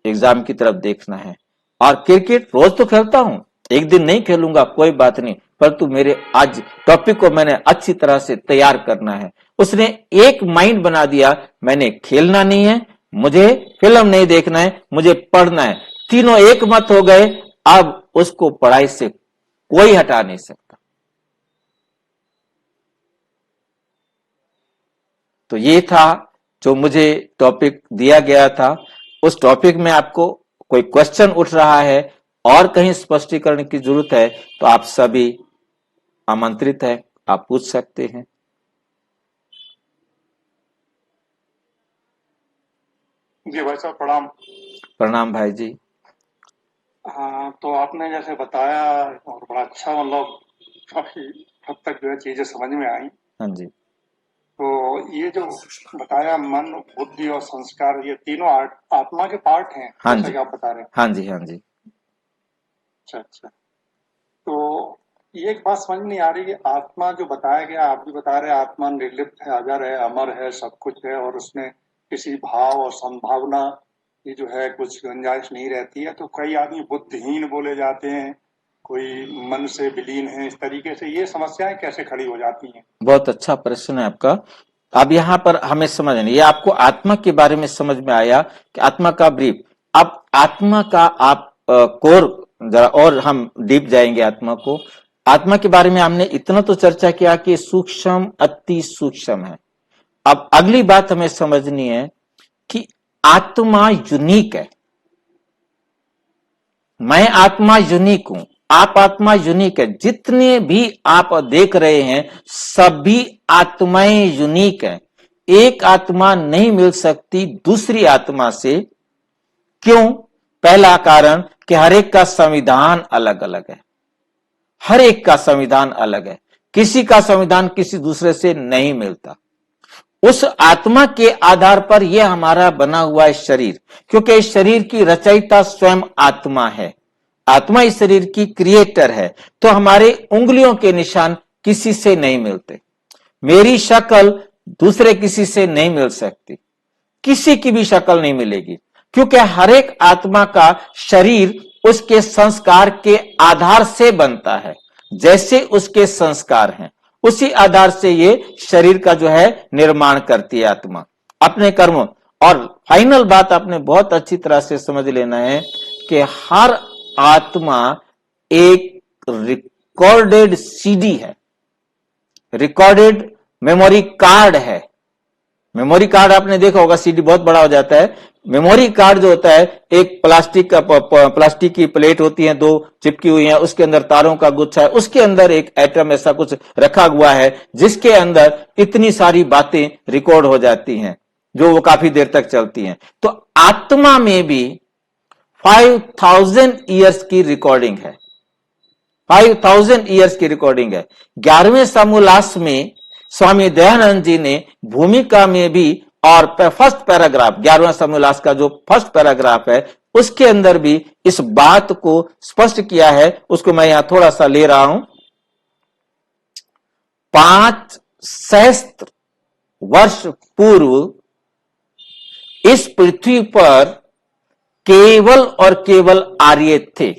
Speaker 2: एग्जाम की तरफ देखना है। और क्रिकेट रोज तो खेलता हूं, एक दिन नहीं खेलूंगा कोई बात नहीं, परंतु मेरे आज टॉपिक को मैंने अच्छी तरह से तैयार करना है। उसने एक माइंड बना दिया, मैंने खेलना नहीं है, मुझे फिल्म नहीं देखना है, मुझे पढ़ना है। तीनों एक मत हो गए, अब उसको पढ़ाई से कोई हटा नहीं सकता। तो ये था जो मुझे टॉपिक दिया गया था। उस टॉपिक में आपको कोई क्वेश्चन उठ रहा है और कहीं स्पष्टीकरण की जरूरत है तो आप सभी आमंत्रित है, आप पूछ सकते हैं।
Speaker 3: जी भाई साहब प्रणाम।
Speaker 2: प्रणाम भाई जी।
Speaker 3: हाँ, तो आपने जैसे बताया और बड़ा अच्छा, मतलब काफी हद तक जो है चीजें समझ में आई।
Speaker 2: हाँ जी।
Speaker 3: तो ये जो बताया मन, बुद्धि और संस्कार, ये तीनों आत्मा के पार्ट हैं,
Speaker 2: हाँ
Speaker 3: जैसा
Speaker 2: जी,
Speaker 3: कि आप बता रहे हैं।
Speaker 2: हाँ जी, हाँ जी।
Speaker 3: अच्छा अच्छा। तो ये एक बात समझ नहीं आ रही कि आत्मा जो बताया गया, आप भी बता रहे हैं आत्मा निर्लिप्त है, अजर है, अमर है, सब कुछ है, और उसमें किसी भाव और संभावना की जो है कुछ गुंजाइश नहीं रहती है। तो कई आदमी बुद्धिहीन बोले जाते हैं, कोई मन से विलीन है, इस तरीके से ये समस्याएं कैसे खड़ी हो जाती हैं?
Speaker 2: बहुत अच्छा प्रश्न है आपका। अब यहां पर हमें समझना, ये आपको आत्मा के बारे में समझ में आया कि आत्मा का ब्रीफ। अब आत्मा का आप कोर जरा और हम डीप जाएंगे आत्मा को। आत्मा के बारे में हमने इतना तो चर्चा किया कि सूक्ष्म, अति सूक्ष्म है। अब अगली बात हमें समझनी है कि आत्मा यूनिक है। मैं आत्मा यूनिक हूं, आप आत्मा यूनिक है। जितने भी आप देख रहे हैं सभी आत्माएं यूनिक है। एक आत्मा नहीं मिल सकती दूसरी आत्मा से। क्यों? पहला कारण कि हर एक का संविधान अलग अलग है। हर एक का संविधान अलग है, किसी का संविधान किसी दूसरे से नहीं मिलता। उस आत्मा के आधार पर यह हमारा बना हुआ है शरीर, क्योंकि इस शरीर की रचयिता स्वयं आत्मा है। आत्मा इस शरीर की क्रिएटर है। तो हमारे उंगलियों के निशान किसी से नहीं मिलते, मेरी शक्ल दूसरे किसी से नहीं मिल सकती, किसी की भी शक्ल नहीं मिलेगी, क्योंकि हर एक आत्मा का शरीर उसके संस्कार के आधार से बनता है। जैसे उसके संस्कार हैं उसी आधार से ये शरीर का जो है निर्माण करती है आत्मा अपने कर्मों। और फाइनल बात आपने बहुत अच्छी तरह से समझ लेना है कि हर आत्मा एक रिकॉर्डेड सीडी है, रिकॉर्डेड मेमोरी कार्ड है। मेमोरी कार्ड आपने देखा होगा, सीडी बहुत बड़ा हो जाता है। मेमोरी कार्ड जो होता है, एक प्लास्टिक की प्लेट होती है, दो चिपकी हुई है, उसके अंदर तारों का गुच्छा है, उसके अंदर एक एटम ऐसा कुछ रखा हुआ है जिसके अंदर इतनी सारी बातें रिकॉर्ड हो जाती हैं जो वो काफी देर तक चलती हैं। तो आत्मा में भी 5000 ईयर्स की रिकॉर्डिंग है, 5000 ईयर्स की रिकॉर्डिंग है। 11वें समोल्लास में स्वामी दयानंद जी ने भूमिका में भी, और फर्स्ट पैराग्राफ 11वां समोल्लास का जो फर्स्ट पैराग्राफ है उसके अंदर भी इस बात को स्पष्ट किया है। उसको मैं यहां थोड़ा सा ले रहा हूं। 5 सहस्त्र वर्ष पूर्व इस पृथ्वी पर केवल और केवल आर्य थे।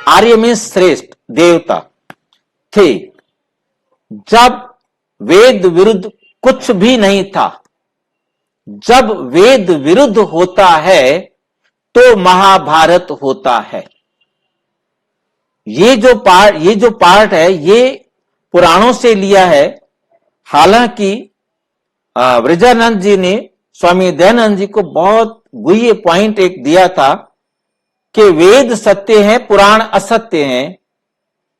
Speaker 2: आर्य में श्रेष्ठ देवता थे। जब वेद विरुद्ध कुछ भी नहीं था, जब वेद विरुद्ध होता है तो महाभारत होता है। ये जो पार्ट है ये पुराणों से लिया है। हालांकि ब्रजानंद जी ने स्वामी दयानंद जी को बहुत गुह्य पॉइंट एक दिया था कि वेद सत्य हैं, पुराण असत्य हैं,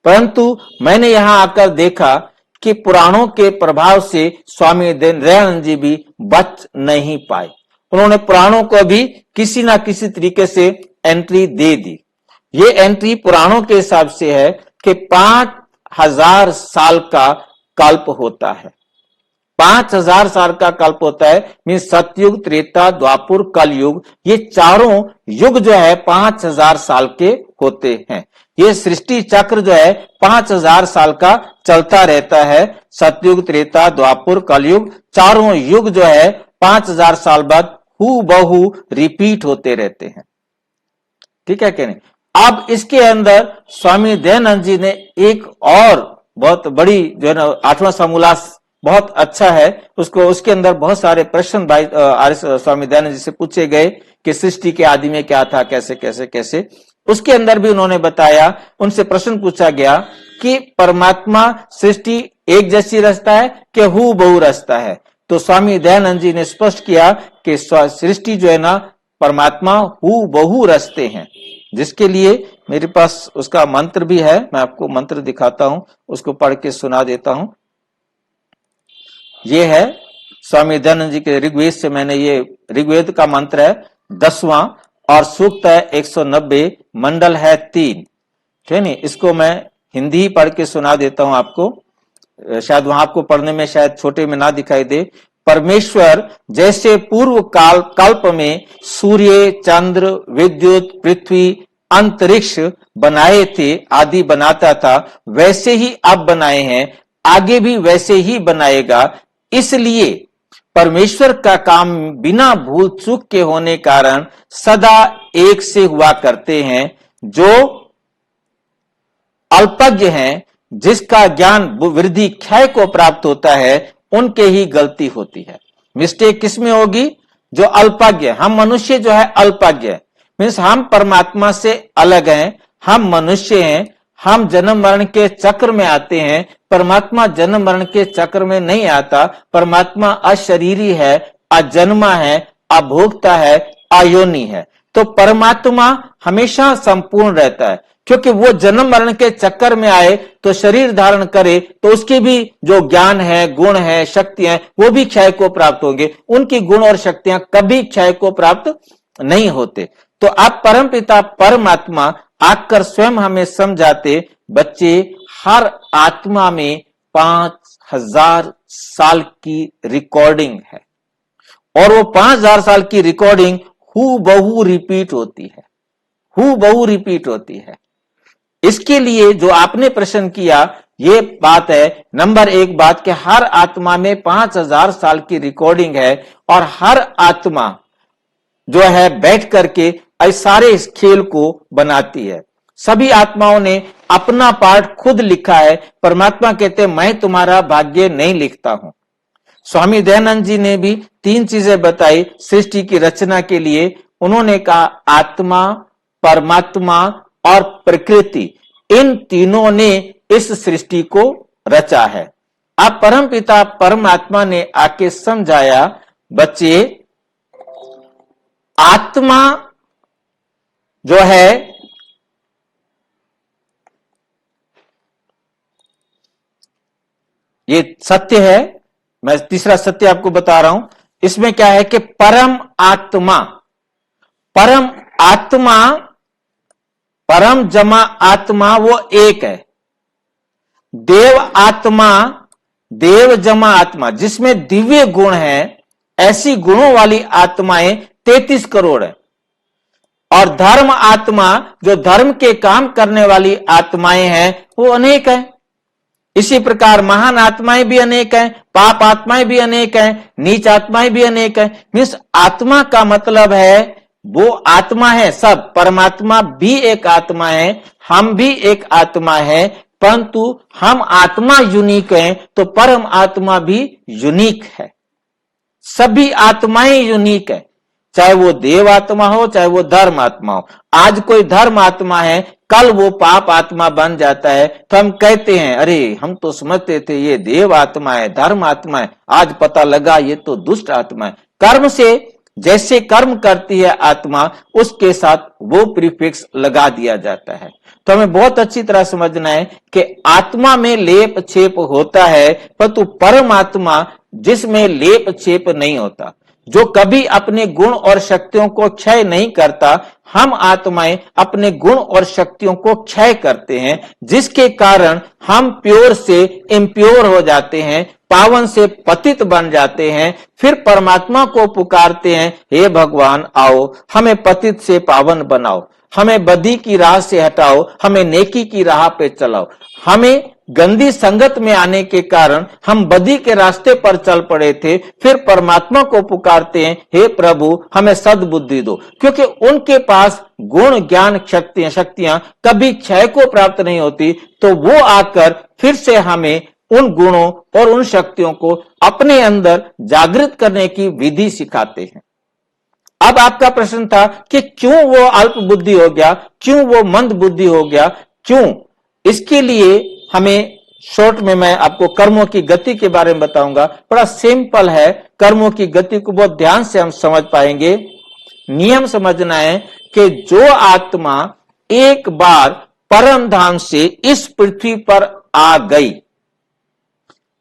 Speaker 2: परंतु मैंने यहां आकर देखा कि पुराणों के प्रभाव से स्वामी दयानंद जी भी बच नहीं पाए। उन्होंने पुराणों को भी किसी ना किसी तरीके से एंट्री दे दी। ये एंट्री पुराणों के हिसाब से है कि 5000 साल का कल्प होता है। 5000 साल का कल्प होता है, मीन सतयुग, त्रेता, द्वापुर, कलयुग, ये चारों युग जो है 5000 साल के होते हैं। ये सृष्टि चक्र जो है 5000 साल का चलता रहता है। सतयुग, त्रेता, द्वापुर, कलयुग, चारों युग जो है 5000 साल बाद हू बहु रिपीट होते रहते हैं। ठीक है कि नहीं? अब इसके अंदर स्वामी दयानंद जी ने एक और बहुत बड़ी जो है ना 8वां समोल्लास बहुत अच्छा है, उसके अंदर बहुत सारे प्रश्न भाई स्वामी दयानंद जी से पूछे गए कि सृष्टि के आदि में क्या था, कैसे कैसे कैसे। उसके अंदर भी उन्होंने बताया, उनसे प्रश्न पूछा गया कि परमात्मा सृष्टि एक जैसी रचता है कि हू बहु रचता है। तो स्वामी दयानंद जी ने स्पष्ट किया कि सृष्टि जो है ना परमात्मा हू बहु रचते हैं, जिसके लिए मेरे पास उसका मंत्र भी है। मैं आपको मंत्र दिखाता हूं, उसको पढ़ के सुना देता हूं। ये है स्वामी दयानंद जी के ऋग्वेद से, मैंने ये ऋग्वेद का मंत्र है 10वां और सूक्त है 190, मंडल है 3। ठीक है नी? इसको मैं हिंदी ही पढ़ के सुना देता हूं आपको, शायद वहां आपको पढ़ने में शायद छोटे में ना दिखाई दे। परमेश्वर जैसे पूर्व कल्प में सूर्य, चंद्र, विद्युत, पृथ्वी, अंतरिक्ष बनाए थे, आदि बनाता था, वैसे ही अब बनाए हैं, आगे भी वैसे ही बनाएगा। इसलिए परमेश्वर का काम बिना भूल चूक के होने कारण सदा एक से हुआ करते हैं। जो अल्पज्ञ हैं, जिसका ज्ञान वृद्धि क्षय को प्राप्त होता है, उनके ही गलती होती है। मिस्टेक किसमें होगी? जो अल्पज्ञ। हम मनुष्य जो है अल्पज्ञ, मीन्स हम परमात्मा से अलग हैं, हम मनुष्य हैं, हम जन्म मरण के चक्र में आते हैं। परमात्मा जन्म मरण के चक्र में नहीं आता। परमात्मा अशरीरी है, अजन्मा है, अभोक्ता है, अयोनि है। तो परमात्मा हमेशा संपूर्ण रहता है, क्योंकि वो जन्म मरण के चक्कर में आए तो शरीर धारण करे तो उसके भी जो ज्ञान है, गुण है, शक्तियां, वो भी क्षय को प्राप्त होंगे। उनकी गुण और शक्तियां कभी क्षय को प्राप्त नहीं होते। तो आप परमपिता परमात्मा आकर स्वयं हमें समझाते, बच्चे हर आत्मा में 5000 साल की रिकॉर्डिंग है, और वो 5000 साल की रिकॉर्डिंग हू बहु रिपीट होती है, हू बहु रिपीट होती है। इसके लिए जो आपने प्रश्न किया, ये बात है नंबर 1 बात कि हर आत्मा में 5000 साल की रिकॉर्डिंग है, और हर आत्मा जो है बैठ करके सारे इस खेल को बनाती है। सभी आत्माओं ने अपना पार्ट खुद लिखा है। परमात्मा कहते हैं मैं तुम्हारा भाग्य नहीं लिखता हूं। स्वामी दयानंद जी ने भी 3 चीजें बताई सृष्टि की रचना के लिए। उन्होंने कहा आत्मा, परमात्मा और प्रकृति, इन तीनों ने इस सृष्टि को रचा है। अब परम पिता परमात्मा ने आके समझाया, बच्चे आत्मा जो है ये सत्य है। मैं तीसरा सत्य आपको बता रहा हूं। इसमें क्या है कि परम आत्मा, परम जमा आत्मा वो एक है। देव आत्मा, देव जमा आत्मा जिसमें दिव्य गुण है, ऐसी गुणों वाली आत्माएं 33 करोड़ है। और धर्म आत्मा, जो धर्म के काम करने वाली आत्माएं हैं, वो अनेक है। इसी प्रकार महान आत्माएं भी अनेक हैं, पाप आत्माएं भी अनेक हैं, नीच आत्माएं भी अनेक हैं। मीन्स आत्मा का मतलब है वो आत्मा है सब। परमात्मा भी एक आत्मा है, हम भी एक आत्मा है, परंतु हम आत्मा यूनिक हैं तो परम आत्मा भी यूनिक है। सभी आत्माएं यूनिक है, चाहे वो देव आत्मा हो, चाहे वो धर्म आत्मा हो। आज कोई धर्म आत्मा है, कल वो पाप आत्मा बन जाता है, तो हम कहते हैं अरे हम तो समझते थे ये देव आत्मा है, धर्म आत्मा है, आज पता लगा ये तो दुष्ट आत्मा है। कर्म से जैसे कर्म करती है आत्मा, उसके साथ वो प्रीफिक्स लगा दिया जाता है। तो हमें बहुत अच्छी तरह समझना है कि आत्मा में लेप छेप होता है, परंतु परमात्मा जिसमें लेप छेप नहीं होता, जो कभी अपने गुण और शक्तियों को क्षय नहीं करता। हम आत्माएं अपने गुण और शक्तियों को क्षय करते हैं, जिसके कारण हम प्योर से इम्प्योर हो जाते हैं, पावन से पतित बन जाते हैं। फिर परमात्मा को पुकारते हैं, हे भगवान आओ हमें पतित से पावन बनाओ, हमें बदी की राह से हटाओ, हमें नेकी की राह पे चलाओ। हमें गंदी संगत में आने के कारण हम बदी के रास्ते पर चल पड़े थे। फिर परमात्मा को पुकारते हैं, हे प्रभु हमें सद्बुद्धि दो, क्योंकि उनके पास गुण ज्ञान शक्तियां कभी क्षय को प्राप्त नहीं होती। तो वो आकर फिर से हमें उन गुणों और उन शक्तियों को अपने अंदर जागृत करने की विधि सिखाते हैं। अब आपका प्रश्न था कि क्यों वो अल्प बुद्धि हो गया, क्यों वो मंद बुद्धि हो गया, क्यों? इसके लिए हमें शॉर्ट में मैं आपको कर्मों की गति के बारे में बताऊंगा। बड़ा सिंपल है, कर्मों की गति को बहुत ध्यान से हम समझ पाएंगे। नियम समझना है कि जो आत्मा एक बार परम धाम से इस पृथ्वी पर आ गई,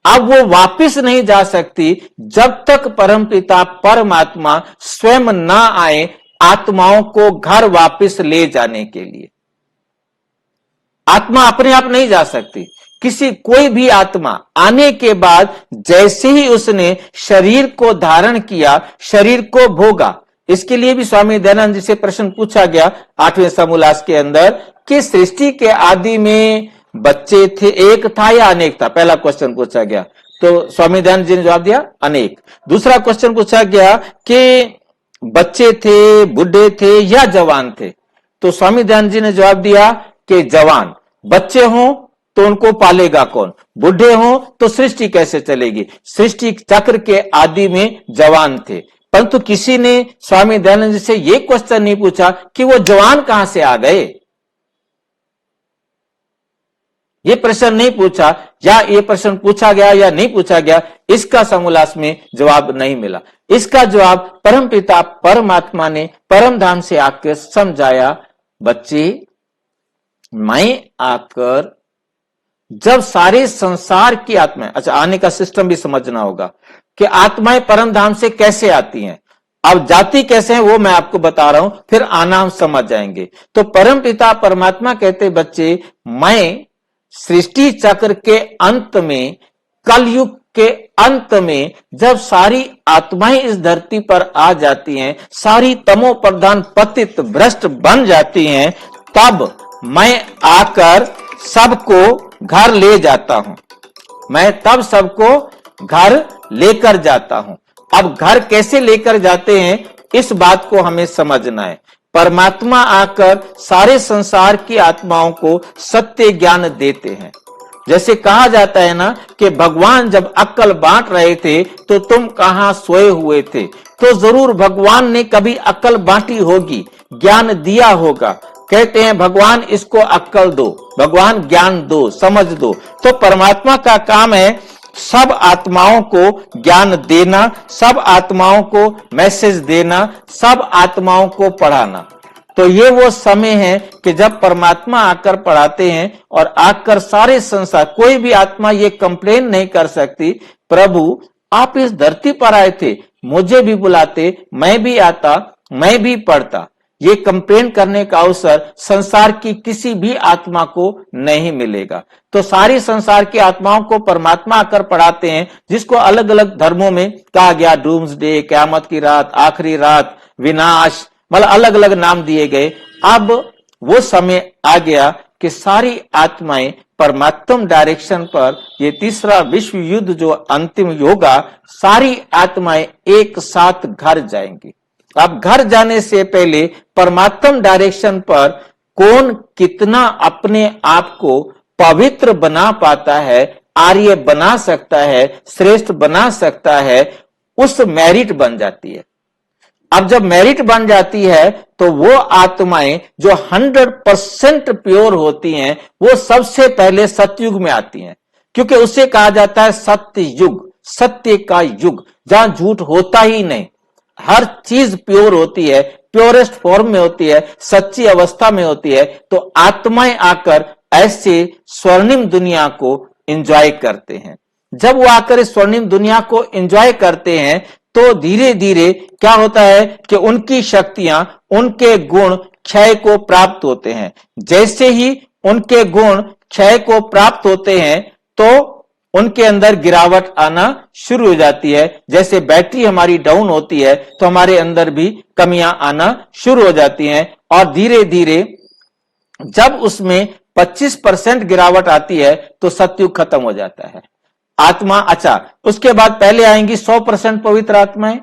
Speaker 2: अब वो वापस नहीं जा सकती जब तक परमपिता परमात्मा स्वयं ना आए आत्माओं को घर वापस ले जाने के लिए। आत्मा अपने आप नहीं जा सकती। कोई भी आत्मा आने के बाद जैसे ही उसने शरीर को धारण किया, शरीर को भोगा। इसके लिए भी स्वामी दयानंद जी से प्रश्न पूछा गया 8वें समोल्लास के अंदर कि सृष्टि के आदि में बच्चे थे, एक था या अनेक था? पहला क्वेश्चन पूछा गया तो स्वामी दयानंद जी ने जवाब दिया अनेक। दूसरा क्वेश्चन पूछा गया कि बच्चे थे, बूढ़े थे या जवान थे? तो स्वामी दयानंद जी ने जवाब दिया कि जवान। बच्चे हों तो उनको पालेगा कौन, बूढ़े हों तो सृष्टि कैसे चलेगी? सृष्टि चक्र के आदि में जवान थे, परंतु किसी ने स्वामी दयानंद जी से यह क्वेश्चन नहीं पूछा कि वो जवान कहां से आ गए। ये प्रश्न नहीं पूछा, या ये प्रश्न पूछा गया या नहीं पूछा गया, इसका समोल्लास में जवाब नहीं मिला। इसका जवाब परमपिता परमात्मा ने परम धाम से आकर समझाया, बच्चे मैं आकर जब सारे संसार की आत्माएं, अच्छा आने का सिस्टम भी समझना होगा कि आत्माएं परम धाम से कैसे आती हैं। अब जाति कैसे है वो मैं आपको बता रहा हूं, फिर आना हम समझ जाएंगे। तो परमपिता परमात्मा कहते बच्चे, मैं सृष्टि चक्र के अंत में, कलयुग के अंत में, जब सारी आत्माएं इस धरती पर आ जाती हैं, सारी तमो प्रधान पतित भ्रष्ट बन जाती हैं, तब मैं आकर सबको घर ले जाता हूं। मैं तब सबको घर लेकर जाता हूं। अब घर कैसे लेकर जाते हैं, इस बात को हमें समझना है। परमात्मा आकर सारे संसार की आत्माओं को सत्य ज्ञान देते हैं। जैसे कहा जाता है ना कि भगवान जब अक्ल बांट रहे थे तो तुम कहां सोए हुए थे, तो जरूर भगवान ने कभी अक्ल बांटी होगी, ज्ञान दिया होगा। कहते हैं भगवान इसको अक्ल दो, भगवान ज्ञान दो, समझ दो। तो परमात्मा का काम है सब आत्माओं को ज्ञान देना, सब आत्माओं को मैसेज देना, सब आत्माओं को पढ़ाना। तो ये वो समय है कि जब परमात्मा आकर पढ़ाते हैं और आकर सारे संसार, कोई भी आत्मा ये कंप्लेन नहीं कर सकती, प्रभु आप इस धरती पर आए थे, मुझे भी बुलाते, मैं भी आता, मैं भी पढ़ता। ये कंप्लेन करने का अवसर संसार की किसी भी आत्मा को नहीं मिलेगा। तो सारी संसार की आत्माओं को परमात्मा आकर पढ़ाते हैं, जिसको अलग अलग धर्मों में कहा गया, डूम्सडे, क़यामत की रात, आखिरी रात, विनाश, मतलब अलग अलग नाम दिए गए। अब वो समय आ गया कि सारी आत्माएं परमात्म डायरेक्शन पर, ये तीसरा विश्व युद्ध जो अंतिम होगा, सारी आत्माएं एक साथ घर जाएंगी। अब घर जाने से पहले परमात्म डायरेक्शन पर कौन कितना अपने आप को पवित्र बना पाता है, आर्य बना सकता है, श्रेष्ठ बना सकता है, उस मेरिट बन जाती है। अब जब मेरिट बन जाती है तो वो आत्माएं जो 100% प्योर होती हैं, वो सबसे पहले सतयुग में आती हैं, क्योंकि उसे कहा जाता है सत्य युग, सत्य का युग, जहां झूठ होता ही नहीं, हर चीज प्योर होती है, प्योरेस्ट फॉर्म में होती है, सच्ची अवस्था में होती है। तो आत्माएं आकर ऐसे स्वर्णिम दुनिया को एंजॉय करते हैं। जब वो आकर इस स्वर्णिम दुनिया को एंजॉय करते हैं तो धीरे धीरे क्या होता है कि उनकी शक्तियां, उनके गुण क्षय को प्राप्त होते हैं। जैसे ही उनके गुण क्षय को प्राप्त होते हैं तो उनके अंदर गिरावट आना शुरू हो जाती है। जैसे बैटरी हमारी डाउन होती है तो हमारे अंदर भी कमियां आना शुरू हो जाती हैं, और धीरे धीरे जब उसमें 25% गिरावट आती है तो सतयुग खत्म हो जाता है। आत्मा, अच्छा, उसके बाद पहले आएंगी 100% पवित्र आत्माएं,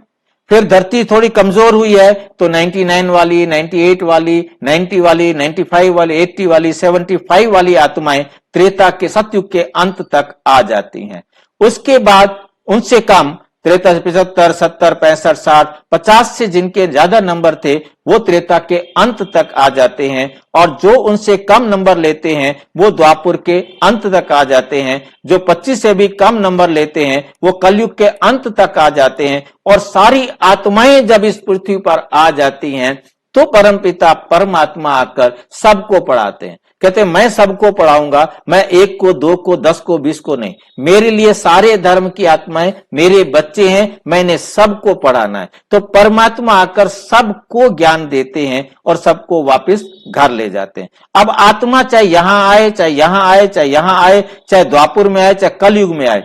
Speaker 2: फिर धरती थोड़ी कमजोर हुई है तो 99 वाली, 98 वाली, 90 वाली, 95 वाली, 80 वाली, 75 वाली आत्माएं त्रेता के सतयुग के अंत तक आ जाती हैं। उसके बाद उनसे कम, त्रेता से 75, 70, 65, 60, 50 से जिनके ज्यादा नंबर थे वो त्रेता के अंत तक आ जाते हैं, और जो उनसे कम नंबर लेते हैं वो द्वापुर के अंत तक आ जाते हैं। जो 25 से भी कम नंबर लेते हैं वो कलयुग के अंत तक आ जाते हैं। और सारी आत्माएं जब इस पृथ्वी पर आ जाती हैं तो परमपिता परमात्मा आकर सबको पढ़ाते हैं। कहते हैं मैं सबको पढ़ाऊंगा, मैं 1 को, 2 को, 10 को, 20 को नहीं, मेरे लिए सारे धर्म की आत्माएं मेरे बच्चे हैं, मैंने सबको पढ़ाना है। तो परमात्मा आकर सबको ज्ञान देते हैं और सबको वापस घर ले जाते हैं। अब आत्मा चाहे यहां आए, चाहे यहां आए, चाहे यहां आए, चाहे द्वापुर में आए, चाहे कलयुग में आए,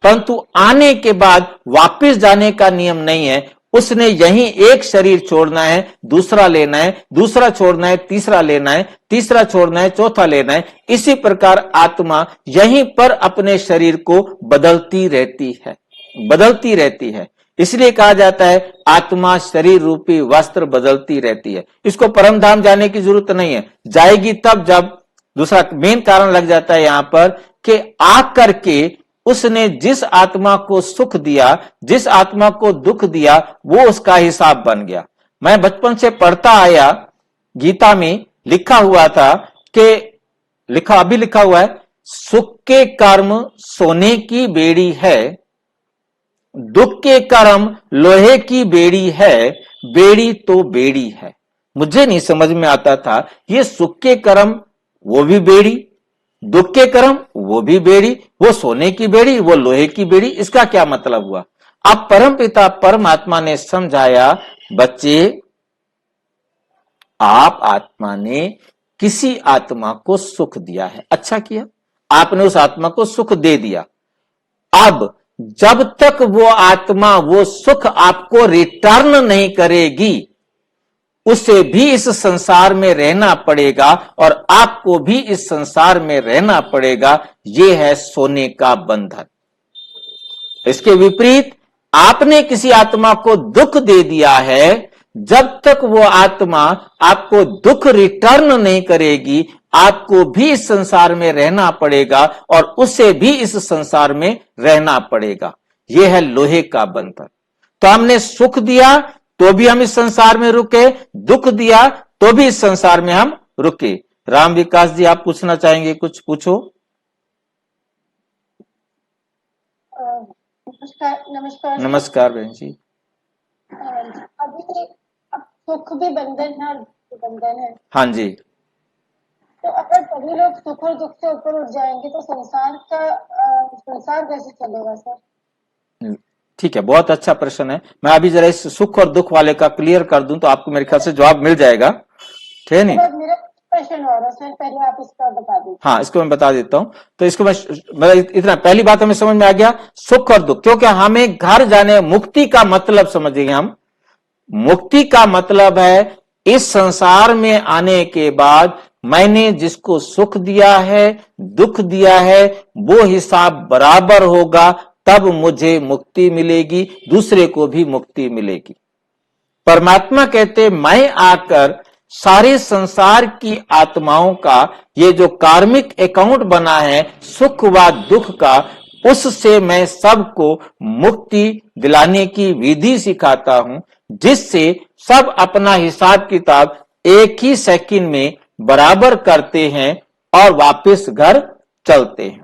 Speaker 2: परंतु आने के बाद वापस जाने का नियम नहीं है। उसने यहीं एक शरीर छोड़ना है, दूसरा लेना है, दूसरा छोड़ना है, तीसरा लेना है, तीसरा छोड़ना है, चौथा लेना है। इसी प्रकार आत्मा यहीं पर अपने शरीर को बदलती रहती है, बदलती रहती है। इसलिए कहा जाता है आत्मा शरीर रूपी वस्त्र बदलती रहती है। इसको परम धाम जाने की जरूरत नहीं है, जाएगी तब जब। दूसरा मेन कारण लग जाता है यहां पर कि आकर के उसने जिस आत्मा को सुख दिया, जिस आत्मा को दुख दिया, वो उसका हिसाब बन गया। मैं बचपन से पढ़ता आया, गीता में लिखा हुआ था कि अभी लिखा हुआ है, सुख के कर्म सोने की बेड़ी है, दुख के कर्म लोहे की बेड़ी है, बेड़ी तो बेड़ी है। मुझे नहीं समझ में आता था ये सुख के कर्म वो भी बेड़ी, दुख के कर्म वो भी बेड़ी, वो सोने की बेड़ी, वो लोहे की बेड़ी, इसका क्या मतलब हुआ? अब परमपिता परमात्मा ने समझाया, बच्चे आप आत्मा ने किसी आत्मा को सुख दिया है, अच्छा किया, आपने उस आत्मा को सुख दे दिया। अब जब तक वो आत्मा वो सुख आपको रिटर्न नहीं करेगी, उसे भी इस संसार में रहना पड़ेगा और आपको भी इस संसार में रहना पड़ेगा। यह है सोने का बंधन। इसके विपरीत आपने किसी आत्मा को दुख दे दिया है, जब तक वो आत्मा आपको दुख रिटर्न नहीं करेगी, आपको भी इस संसार में रहना पड़ेगा और उसे भी इस संसार में रहना पड़ेगा। यह है लोहे का बंधन। तो हमने सुख दिया तो भी हम इस संसार में रुके, दुख दिया तो भी इस संसार में हम रुके। राम विकास जी, आप पूछना चाहेंगे कुछ? पूछो।
Speaker 4: नमस्कार। नमस्कार सर।
Speaker 2: नमस्कार बहन जी।
Speaker 4: अभी अब सुख भी बंधन है और दुख भी बंधन है,
Speaker 2: हाँ जी।
Speaker 4: तो अगर सभी लोग सुख और दुख से ऊपर उठ जाएंगे तो संसार कैसे चलेगा सर?
Speaker 2: ठीक है, बहुत अच्छा प्रश्न है। मैं अभी जरा इस सुख और दुख वाले का क्लियर कर दूं तो आपको मेरे ख्याल से जवाब मिल जाएगा, ठीक है नहीं?
Speaker 4: मेरा प्रश्न और है सर, पहले आप इसका बता दीजिए।
Speaker 2: हाँ, इसको मैं बता देता हूं। तो इसको मैं इतना पहली बात हमें समझ में आ गया, सुख और दुख, क्योंकि हमें घर जाने, मुक्ति का मतलब समझेंगे हम। मुक्ति का मतलब है इस संसार में आने के बाद मैंने जिसको सुख दिया है, दुख दिया है, वो हिसाब बराबर होगा, तब मुझे मुक्ति मिलेगी, दूसरे को भी मुक्ति मिलेगी। परमात्मा कहते मैं आकर सारे संसार की आत्माओं का ये जो कार्मिक अकाउंट बना है सुख व दुख का, उससे मैं सबको मुक्ति दिलाने की विधि सिखाता हूं, जिससे सब अपना हिसाब किताब एक ही सेकंड में बराबर करते हैं और वापस घर चलते हैं।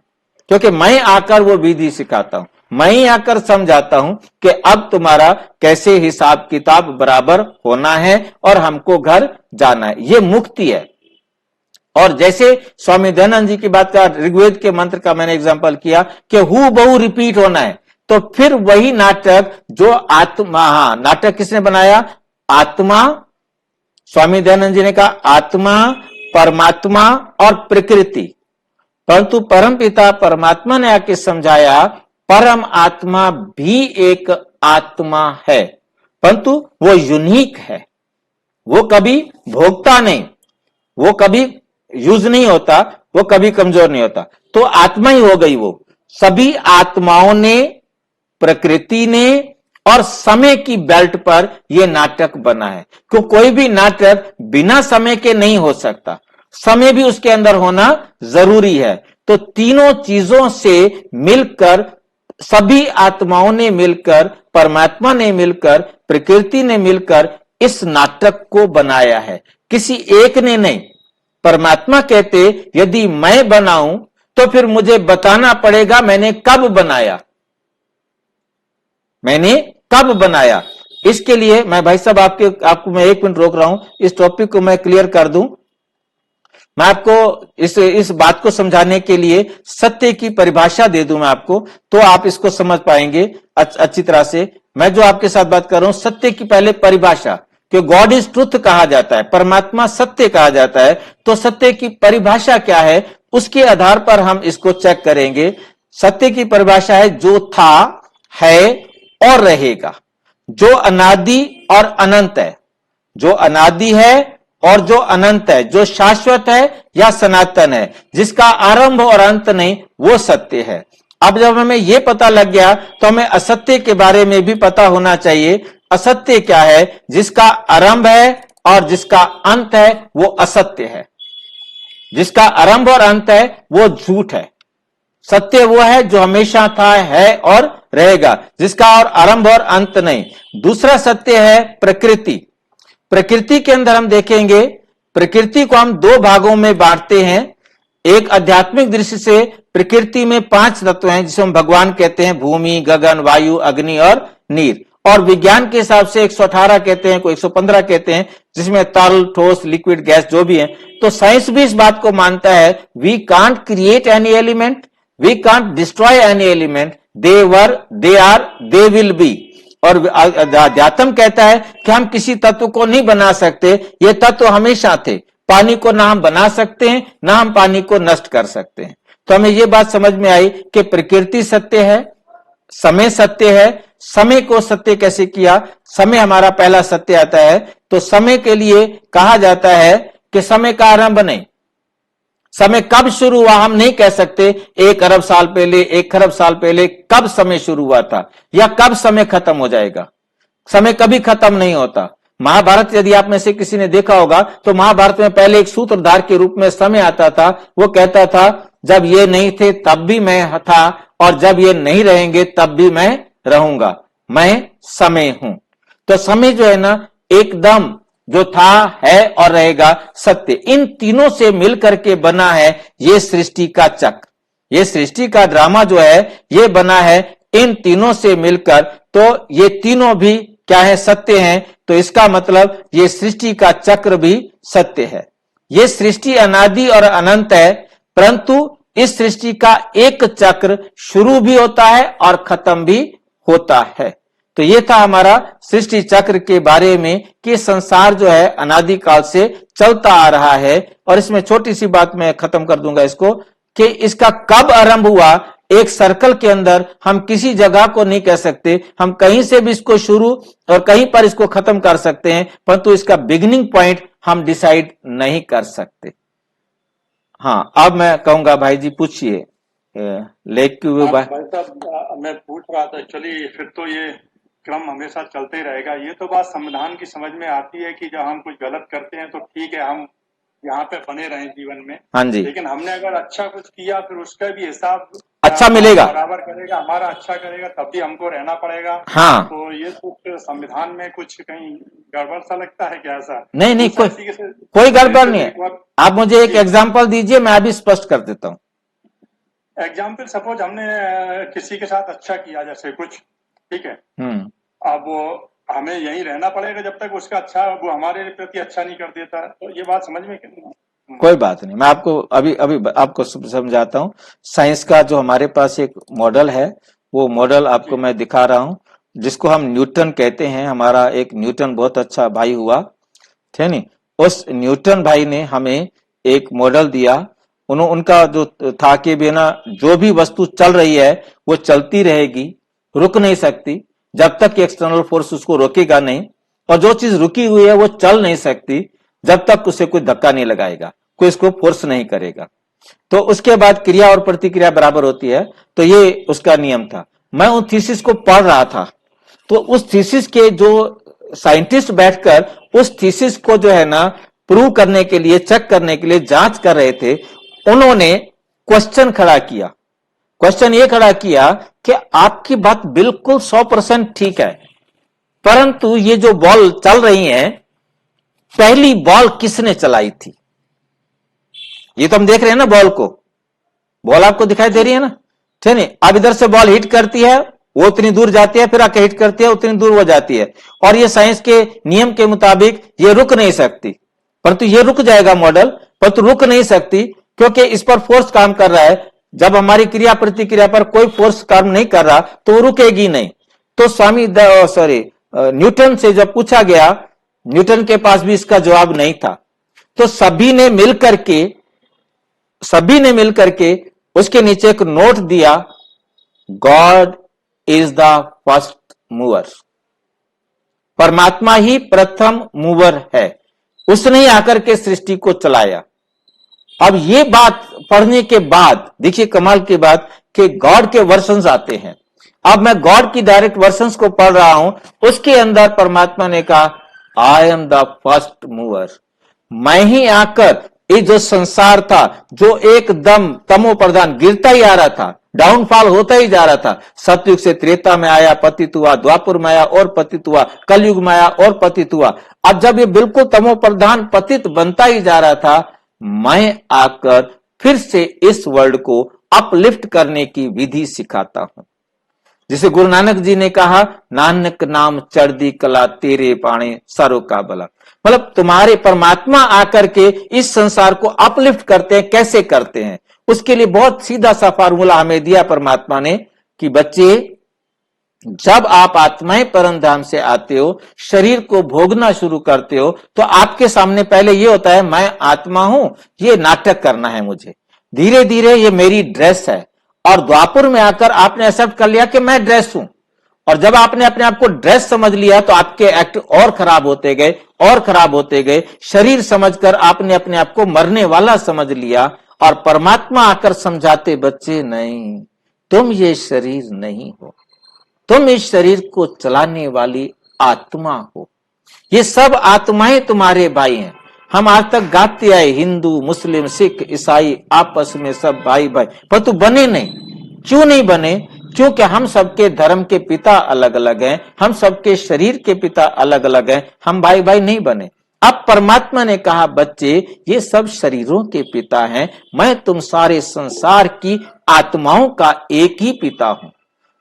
Speaker 2: क्योंकि मैं आकर वो विधि सिखाता हूं, मैं ही आकर समझाता हूं कि अब तुम्हारा कैसे हिसाब किताब बराबर होना है और हमको घर जाना है। ये मुक्ति है। और जैसे स्वामी दयानंद जी की बात का, ऋग्वेद के मंत्र का मैंने एग्जांपल किया कि हु बहु रिपीट होना है, तो फिर वही नाटक जो आत्मा, नाटक किसने बनाया? आत्मा। स्वामी दयानंद जी ने कहा आत्मा, परमात्मा और प्रकृति। परंतु परमपिता परमात्मा ने आके समझाया परम आत्मा भी एक आत्मा है, परंतु वो यूनिक है, वो कभी भोगता नहीं, वो कभी यूज नहीं होता, वो कभी कमजोर नहीं होता। तो आत्मा ही हो गई वो। सभी आत्माओं ने, प्रकृति ने और समय की बेल्ट पर यह नाटक बना है। क्यों? कोई भी नाटक बिना समय के नहीं हो सकता, समय भी उसके अंदर होना जरूरी है। तो तीनों चीजों से मिलकर, सभी आत्माओं ने मिलकर, परमात्मा ने मिलकर, प्रकृति ने मिलकर इस नाटक को बनाया है, किसी एक ने नहीं। परमात्मा कहते यदि मैं बनाऊं तो फिर मुझे बताना पड़ेगा मैंने कब बनाया, मैंने कब बनाया। इसके लिए मैं भाई साहब आपको मैं 1 मिनट रोक रहा हूं, इस टॉपिक को मैं क्लियर कर दूं। मैं आपको इस बात को समझाने के लिए सत्य की परिभाषा दे दूं मैं आपको, तो आप इसको समझ पाएंगे अच्छी तरह से। मैं जो आपके साथ बात कर रहा हूं सत्य की पहले परिभाषा, कि गॉड इज ट्रुथ कहा जाता है, परमात्मा सत्य कहा जाता है, तो सत्य की परिभाषा क्या है उसके आधार पर हम इसको चेक करेंगे। सत्य की परिभाषा है जो था, है और रहेगा, जो अनादि और अनंत है, जो अनादि है और जो अनंत है, जो शाश्वत है या सनातन है, जिसका आरंभ और अंत नहीं, वो सत्य है। अब जब हमें यह पता लग गया तो हमें असत्य के बारे में भी पता होना चाहिए। असत्य क्या है? जिसका आरंभ है और जिसका अंत है वो असत्य है, जिसका आरंभ और अंत है वो झूठ है। सत्य वो है जो हमेशा था, है और रहेगा, जिसका और आरंभ और अंत नहीं। दूसरा सत्य है प्रकृति। प्रकृति के अंदर हम देखेंगे, प्रकृति को हम 2 भागों में बांटते हैं। एक आध्यात्मिक दृष्टि से प्रकृति में 5 तत्व हैं, जिसे हम भगवान कहते हैं, भूमि, गगन, वायु, अग्नि और नीर। और विज्ञान के हिसाब से 118 कहते हैं, कोई 115 कहते हैं, जिसमें तरल, ठोस, लिक्विड, गैस जो भी है। तो साइंस भी इस बात को मानता है, we can't create any element, we can't destroy any element, they were, they are, they will be. और अध्यात्म कहता है कि हम किसी तत्व को नहीं बना सकते, ये तत्व हमेशा थे। पानी को ना हम बना सकते हैं, ना हम पानी को नष्ट कर सकते हैं। तो हमें यह बात समझ में आई कि प्रकृति सत्य है, समय सत्य है। समय को सत्य कैसे किया? समय हमारा पहला सत्य आता है। तो समय के लिए कहा जाता है कि समय का आरंभ नहीं, समय कब शुरू हुआ हम नहीं कह सकते। 1 अरब साल पहले, 1 खरब साल पहले कब समय शुरू हुआ था या कब समय खत्म हो जाएगा? समय कभी खत्म नहीं होता। महाभारत यदि आप में से किसी ने देखा होगा तो महाभारत में पहले एक सूत्रधार के रूप में समय आता था। वो कहता था जब ये नहीं थे तब भी मैं था और जब ये नहीं रहेंगे तब भी मैं रहूंगा, मैं समय हूं। तो समय जो है ना एकदम जो था, है और रहेगा सत्य, इन तीनों से मिलकर के बना है ये सृष्टि का चक्र। ये सृष्टि का ड्रामा जो है ये बना है इन तीनों से मिलकर। तो ये तीनों भी क्या है? सत्य हैं। तो इसका मतलब ये सृष्टि का चक्र भी सत्य है। ये सृष्टि अनादि और अनंत है, परंतु इस सृष्टि का एक चक्र शुरू भी होता है और खत्म भी होता है। तो ये था हमारा सृष्टि चक्र के बारे में कि संसार जो है अनादिकाल से चलता आ रहा है। और इसमें छोटी सी बात मैं खत्म कर दूंगा इसको, कि इसका कब आरंभ हुआ, एक सर्कल के अंदर हम किसी जगह को नहीं कह सकते, हम कहीं से भी इसको शुरू और कहीं पर इसको खत्म कर सकते हैं, परंतु इसका बिगिनिंग पॉइंट हम डिसाइड नहीं कर सकते। हाँ, अब मैं कहूंगा भाई जी पूछिए।
Speaker 3: भाई साहब, मैं पूछ रहा था एक्चुअली, फिर तो ये क्रम हमेशा चलते ही रहेगा। ये तो बात संविधान की समझ में आती है कि जब हम कुछ गलत करते हैं तो ठीक है, हम यहाँ पे बने रहें जीवन में।
Speaker 2: हाँ जी।
Speaker 3: लेकिन हमने अगर अच्छा कुछ किया फिर उसका भी हिसाब
Speaker 2: अच्छा मिलेगा,
Speaker 3: बराबर करेगा, हमारा अच्छा करेगा तब भी हमको रहना पड़ेगा।
Speaker 2: हाँ।
Speaker 3: तो ये कुछ संविधान में कुछ कहीं गड़बड़ सा लगता है क्या? ऐसा
Speaker 2: नहीं, कोई गड़बड़ नहीं है। आप मुझे एक एग्जाम्पल दीजिए, मैं अभी स्पष्ट कर देता हूँ।
Speaker 3: एग्जाम्पल, सपोज हमने किसी के साथ अच्छा किया जैसे कुछ, ठीक है, अब वो हमें यहीं रहना पड़ेगा जब तक उसका अच्छा, वो हमारे प्रति अच्छा नहीं कर देता। तो ये बात समझ में
Speaker 2: कोई बात नहीं, मैं आपको अभी आपको समझाता हूँ। साइंस का जो हमारे पास एक मॉडल है, वो मॉडल आपको मैं दिखा रहा हूँ, जिसको हम न्यूटन कहते हैं। हमारा एक न्यूटन बहुत अच्छा भाई हुआ, ठीक नहीं? उस न्यूटन भाई ने हमें एक मॉडल दिया। उनका जो था कि बिना जो भी वस्तु चल रही है वो चलती रहेगी, रुक नहीं सकती जब तक एक्सटर्नल फोर्स उसको रोकेगा नहीं, और जो चीज रुकी हुई है वो चल नहीं सकती जब तक उसे कोई धक्का नहीं लगाएगा, कोई इसको फोर्स नहीं करेगा। तो उसके बाद क्रिया और प्रतिक्रिया बराबर होती है। तो ये उसका नियम था। मैं उन थीसिस को पढ़ रहा था, तो उस थीसिस के जो साइंटिस्ट बैठकर उस थीसिस को जो है ना प्रूव करने के लिए, चेक करने के लिए जांच कर रहे थे, उन्होंने क्वेश्चन खड़ा किया। क्वेश्चन ये खड़ा किया कि आपकी बात बिल्कुल 100% ठीक है, परंतु ये जो बॉल चल रही है, पहली बॉल किसने चलाई थी? ये तो हम देख रहे हैं ना बॉल को, बॉल आपको दिखाई दे रही है ना, ठीक है? अब इधर से बॉल हिट करती है, वो उतनी दूर जाती है, फिर आके हिट करती है, उतनी दूर वो जाती है, और ये साइंस के नियम के मुताबिक ये रुक नहीं सकती। परंतु ये रुक जाएगा मॉडल, परंतु रुक नहीं सकती क्योंकि इस पर फोर्स काम कर रहा है। जब हमारी क्रिया प्रतिक्रिया पर कोई फोर्स काम नहीं कर रहा तो वो रुकेगी नहीं। तो न्यूटन से जब पूछा गया, न्यूटन के पास भी इसका जवाब नहीं था। तो सभी ने मिलकर के उसके नीचे एक नोट दिया, God is the first mover. परमात्मा ही प्रथम मूवर है, उसने ही आकर के सृष्टि को चलाया। अब ये बात पढ़ने के बाद देखिए कमाल की बात कि गॉड के वर्जन्स आते हैं। अब मैं गॉड की डायरेक्ट वर्जन्स को पढ़ रहा हूं, उसके अंदर परमात्मा ने कहा I am the first mover. मैं ही आकर ये जो संसार था, जो एकदम तमो प्रधान गिरता ही आ रहा था, डाउनफॉल होता ही जा रहा था, सतयुग से त्रेता में आया, पतित हुआ, द्वापर में आया और पतित हुआ, कलयुग में आया और पतित हुआ। अब जब ये बिल्कुल तमो प्रधान पतित बनता ही जा रहा था, मैं आकर फिर से इस वर्ल्ड को अपलिफ्ट करने की विधि सिखाता हूं। जिसे गुरु नानक जी ने कहा, नानक नाम चढ़दी कला तेरे पाणे सरो का बला। मतलब तुम्हारे परमात्मा आकर के इस संसार को अपलिफ्ट करते हैं। कैसे करते हैं? उसके लिए बहुत सीधा सा फार्मूला हमें दिया परमात्मा ने कि बच्चे, जब आप आत्माएं परम धाम से आते हो, शरीर को भोगना शुरू करते हो, तो आपके सामने पहले ये होता है मैं आत्मा हूं, ये नाटक करना है मुझे, धीरे धीरे ये मेरी ड्रेस है। और द्वापर में आकर आपने एक्सेप्ट कर लिया कि मैं ड्रेस हूं, और जब आपने अपने आप को ड्रेस समझ लिया तो आपके एक्ट और खराब होते गए और खराब होते गए। शरीर समझकर आपने अपने आप को मरने वाला समझ लिया, और परमात्मा आकर समझाते, बच्चे नहीं, तुम ये शरीर नहीं हो, तुम इस शरीर को चलाने वाली आत्मा हो। ये सब आत्माएं तुम्हारे भाई हैं। हम आज तक गाते आए, हिंदू मुस्लिम सिख ईसाई आपस में सब भाई भाई, पर तू बने नहीं। क्यों नहीं बने? क्योंकि हम सबके धर्म के पिता अलग अलग हैं, हम सबके शरीर के पिता अलग अलग हैं, हम भाई भाई नहीं बने। अब परमात्मा ने कहा, बच्चे ये सब शरीरों के पिता हैं, मैं तुम सारे संसार की आत्माओं का एक ही पिता हूं,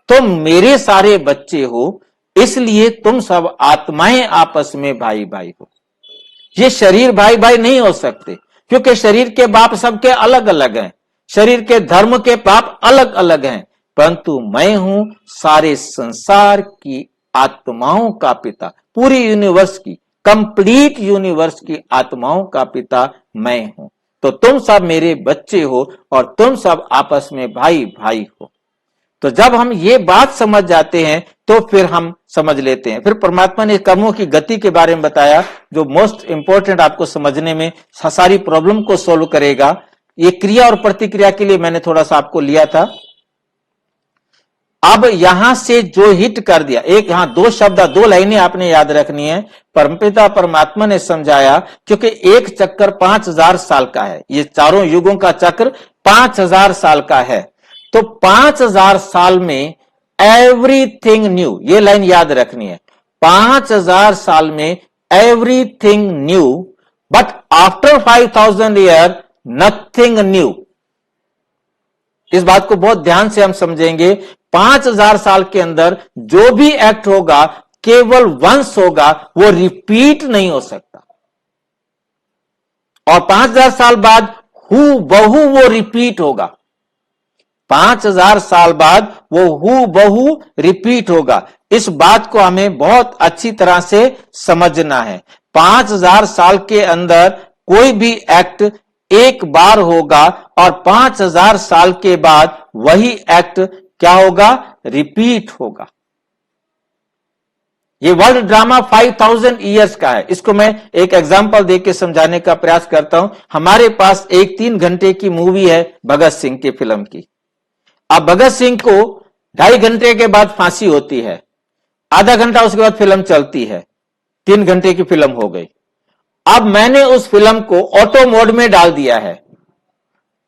Speaker 2: तुम मेरे सारे बच्चे हो, इसलिए तुम सब आत्माएं आपस में भाई भाई हो। ये शरीर भाई भाई नहीं हो सकते, क्योंकि शरीर के बाप सबके अलग अलग हैं, शरीर के धर्म के बाप अलग अलग हैं, परंतु मैं हूं सारे संसार की आत्माओं का पिता, पूरी यूनिवर्स की, कंप्लीट यूनिवर्स की आत्माओं का पिता मैं हूं। तो तुम सब मेरे बच्चे हो और तुम सब आपस में भाई भाई हो। तो जब हम ये बात समझ जाते हैं तो फिर हम समझ लेते हैं। फिर परमात्मा ने कर्मों की गति के बारे में बताया, जो मोस्ट इंपॉर्टेंट आपको समझने में सारी प्रॉब्लम को सोल्व करेगा। ये क्रिया और प्रतिक्रिया के लिए मैंने थोड़ा सा आपको लिया था। अब यहां से जो हिट कर दिया, एक यहां दो शब्द, दो लाइनें आपने याद रखनी है। परमपिता परमात्मा ने समझाया, क्योंकि एक चक्कर 5000 साल का है, ये चारों युगों का चक्र 5000 साल का है। तो 5000 साल में एवरीथिंग न्यू, ये लाइन याद रखनी है। 5000 साल में everything new, but after 5000 year nothing new. इस बात को बहुत ध्यान से हम समझेंगे। 5000 साल के अंदर जो भी एक्ट होगा केवल वंस होगा, वो रिपीट नहीं हो सकता। और 5000 साल बाद हू बहु वो रिपीट होगा। 5000 साल बाद वो हू बहु रिपीट होगा। इस बात को हमें बहुत अच्छी तरह से समझना है। 5000 साल के अंदर कोई भी एक्ट एक बार होगा और 5000 साल के बाद वही एक्ट क्या होगा? रिपीट होगा। ये वर्ल्ड ड्रामा 5000 ईयर्स का है। इसको मैं एक एग्जांपल देके समझाने का प्रयास करता हूं। हमारे पास एक 3 घंटे की मूवी है भगत सिंह की फिल्म की। अब भगत सिंह को 2.5 घंटे के बाद फांसी होती है, आधा घंटा उसके बाद फिल्म चलती है, 3 घंटे की फिल्म हो गई। अब मैंने उस फिल्म को ऑटो मोड में डाल दिया है।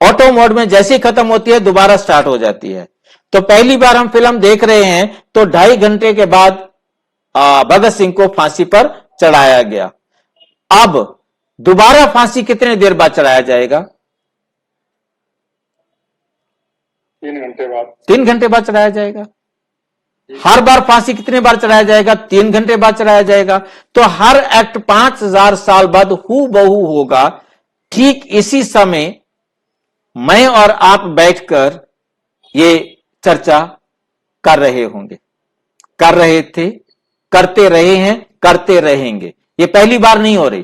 Speaker 2: ऑटो मोड में जैसे ही खत्म होती है दोबारा स्टार्ट हो जाती है। तो पहली बार हम फिल्म देख रहे हैं तो 2.5 घंटे के बाद भगत सिंह को फांसी पर चढ़ाया गया। अब दोबारा फांसी कितने देर बाद चढ़ाया जाएगा?
Speaker 3: 3 घंटे बाद।
Speaker 2: 3 घंटे बाद चढ़ाया जाएगा। हर बार फांसी कितने बार चढ़ाया जाएगा? 3 घंटे बाद चढ़ाया जाएगा। तो हर एक्ट 5000 साल बाद हू बहू होगा। ठीक इसी समय मैं और आप बैठकर ये चर्चा कर रहे होंगे, कर रहे थे, करते रहे हैं, करते रहेंगे। ये पहली बार नहीं हो रही,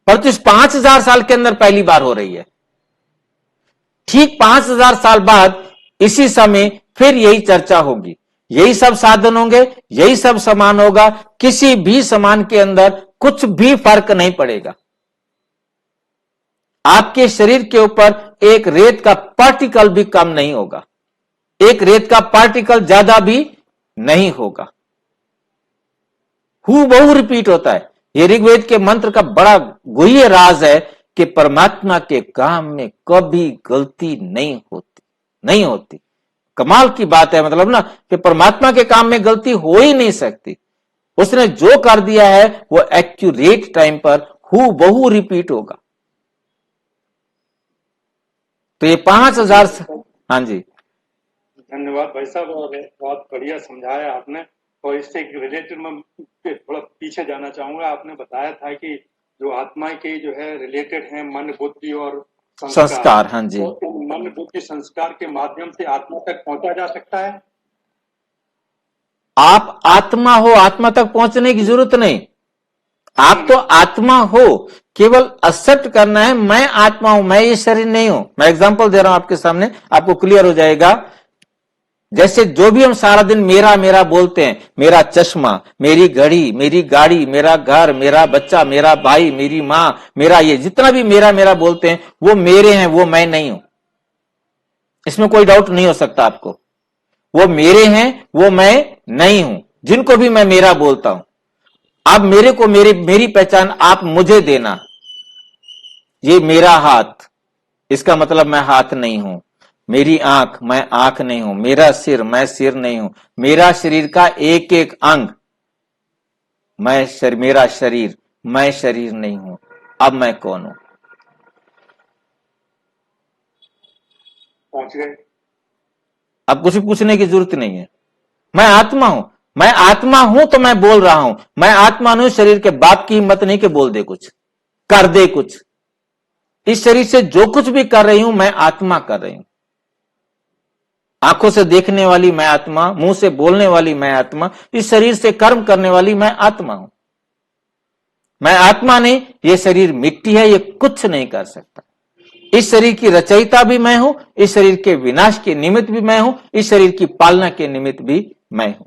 Speaker 2: परंतु इस 5000 साल के अंदर पहली बार हो रही है। ठीक 5000 साल बाद इसी समय फिर यही चर्चा होगी, यही सब साधन होंगे, यही सब समान होगा। किसी भी समान के अंदर कुछ भी फर्क नहीं पड़ेगा। आपके शरीर के ऊपर एक रेत का पार्टिकल भी कम नहीं होगा, एक रेत का पार्टिकल ज्यादा भी नहीं होगा। हू बहु रिपीट होता है। यह ऋग्वेद के मंत्र का बड़ा गुह्य राज है कि परमात्मा के काम में कभी गलती नहीं होती, नहीं होती। कमाल की बात है, मतलब ना कि परमात्मा के काम में गलती हो ही नहीं सकती। उसने जो कर दिया है वो एक्यूरेट टाइम पर हू बहु रिपीट होगा। तो ये 5000। हाँ जी,
Speaker 3: धन्यवाद भाई साहब, और बहुत बढ़िया समझाया आपने। और इससे रिलेटेड मैं थोड़ा पीछे जाना चाहूंगा। आपने बताया था कि जो आत्मा के जो है रिलेटेड है मन, बुद्धि और
Speaker 2: संस्कार। हाँ जी,
Speaker 3: तो मन, बुद्धि, संस्कार के माध्यम से आत्मा तक पहुंचा जा सकता है।
Speaker 2: आप आत्मा हो, आत्मा तक पहुंचने की जरूरत नहीं। आप तो आत्मा हो, केवल एक्सेप्ट करना है मैं आत्मा हूं, मैं ये शरीर नहीं हूं। मैं एग्जांपल दे रहा हूं आपके सामने, आपको क्लियर हो जाएगा। जैसे जो भी हम सारा दिन मेरा मेरा बोलते हैं, मेरा चश्मा, मेरी घड़ी, मेरी गाड़ी, मेरा घर, मेरा बच्चा, मेरा भाई, मेरी मां, मेरा ये जितना भी मेरा मेरा बोलते हैं वो मेरे हैं, वो मैं नहीं हूं। इसमें कोई डाउट नहीं हो सकता आपको। वो मेरे हैं, वो मैं नहीं हूं। जिनको भी मैं मेरा बोलता हूं, आप मेरे को मेरी पहचान आप मुझे देना। ये मेरा हाथ, इसका मतलब मैं हाथ नहीं हूं। मेरी आंख, मैं आंख नहीं हूं। मेरा सिर, मैं सिर नहीं हूं। मेरा शरीर का एक एक अंग मेरा शरीर, मैं शरीर नहीं हूं, अब मैं कौन हूं?
Speaker 3: पहुंच गए।
Speaker 2: अब कुछ पूछने की जरूरत नहीं है। मैं आत्मा हूं, मैं आत्मा हूं तो मैं बोल रहा हूं। मैं आत्मा नहीं, शरीर के बाप की हिम्मत नहीं कि बोल दे कुछ, कर दे कुछ। इस शरीर से जो कुछ भी कर रही हूं मैं आत्मा कर रही हूं। आंखों से देखने वाली मैं आत्मा, मुंह से बोलने वाली मैं आत्मा, इस शरीर से कर्म करने वाली मैं आत्मा हूं। मैं आत्मा नहीं, ये शरीर मिट्टी है, ये कुछ नहीं कर सकता। इस शरीर की रचयिता भी मैं हूं, इस शरीर के विनाश के निमित्त भी मैं हूं, इस शरीर की पालना के निमित्त भी मैं हूं।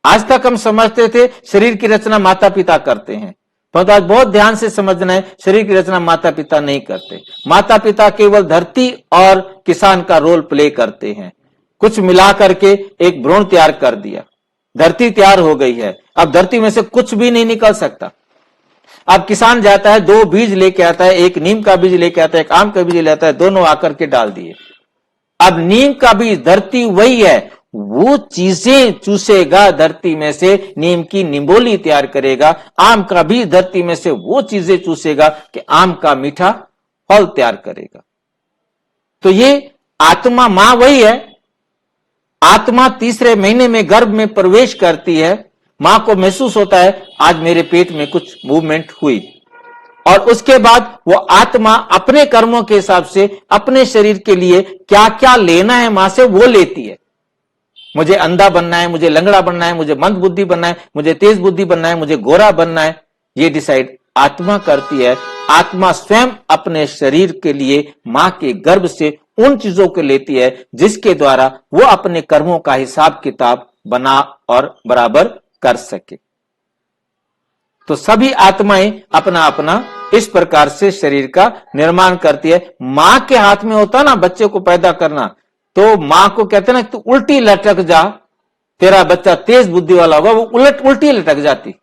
Speaker 2: आज तक हम समझते थे शरीर की रचना माता पिता करते हैं, परंतु आज बहुत ध्यान से समझना है, शरीर की रचना माता पिता नहीं करते। माता पिता केवल धरती और किसान का रोल प्ले करते हैं। कुछ मिला करके एक भ्रूण तैयार कर दिया, धरती तैयार हो गई है। अब धरती में से कुछ भी नहीं निकल सकता। अब किसान जाता है, 2 बीज लेके आता है, एक नीम का बीज लेके आता है, एक आम का बीज लेता है, दोनों आकर के डाल दिए। अब नीम का बीज, धरती वही है, वो चीजें चूसेगा धरती में से, नीम की निम्बोली तैयार करेगा। आम का बीज धरती में से वो चीजें चूसेगा कि आम का मीठा फल तैयार करेगा। तो ये आत्मा मां वही है। आत्मा तीसरे महीने में गर्भ में प्रवेश करती है। मां को महसूस होता है आज मेरे पेट में कुछ मूवमेंट हुई, और उसके बाद वो आत्मा अपने कर्मों के हिसाब से अपने शरीर के लिए क्या क्या लेना है मां से वो लेती है। मुझे अंधा बनना है, मुझे लंगड़ा बनना है, मुझे मंद बुद्धि बनना है, मुझे तेज बुद्धि बनना है, मुझे गोरा बनना है, ये डिसाइड आत्मा करती है। आत्मा स्वयं अपने शरीर के लिए मां के गर्भ से उन चीजों को लेती है जिसके द्वारा वो अपने कर्मों का हिसाब किताब बना और बराबर कर सके। तो सभी आत्माएं अपना अपना इस प्रकार से शरीर का निर्माण करती है। मां के हाथ में होता ना बच्चे को पैदा करना, तो मां को कहते ना तू उल्टी लटक जा, तेरा बच्चा तेज बुद्धि वाला होगा, वो उल्टी लटक जाती।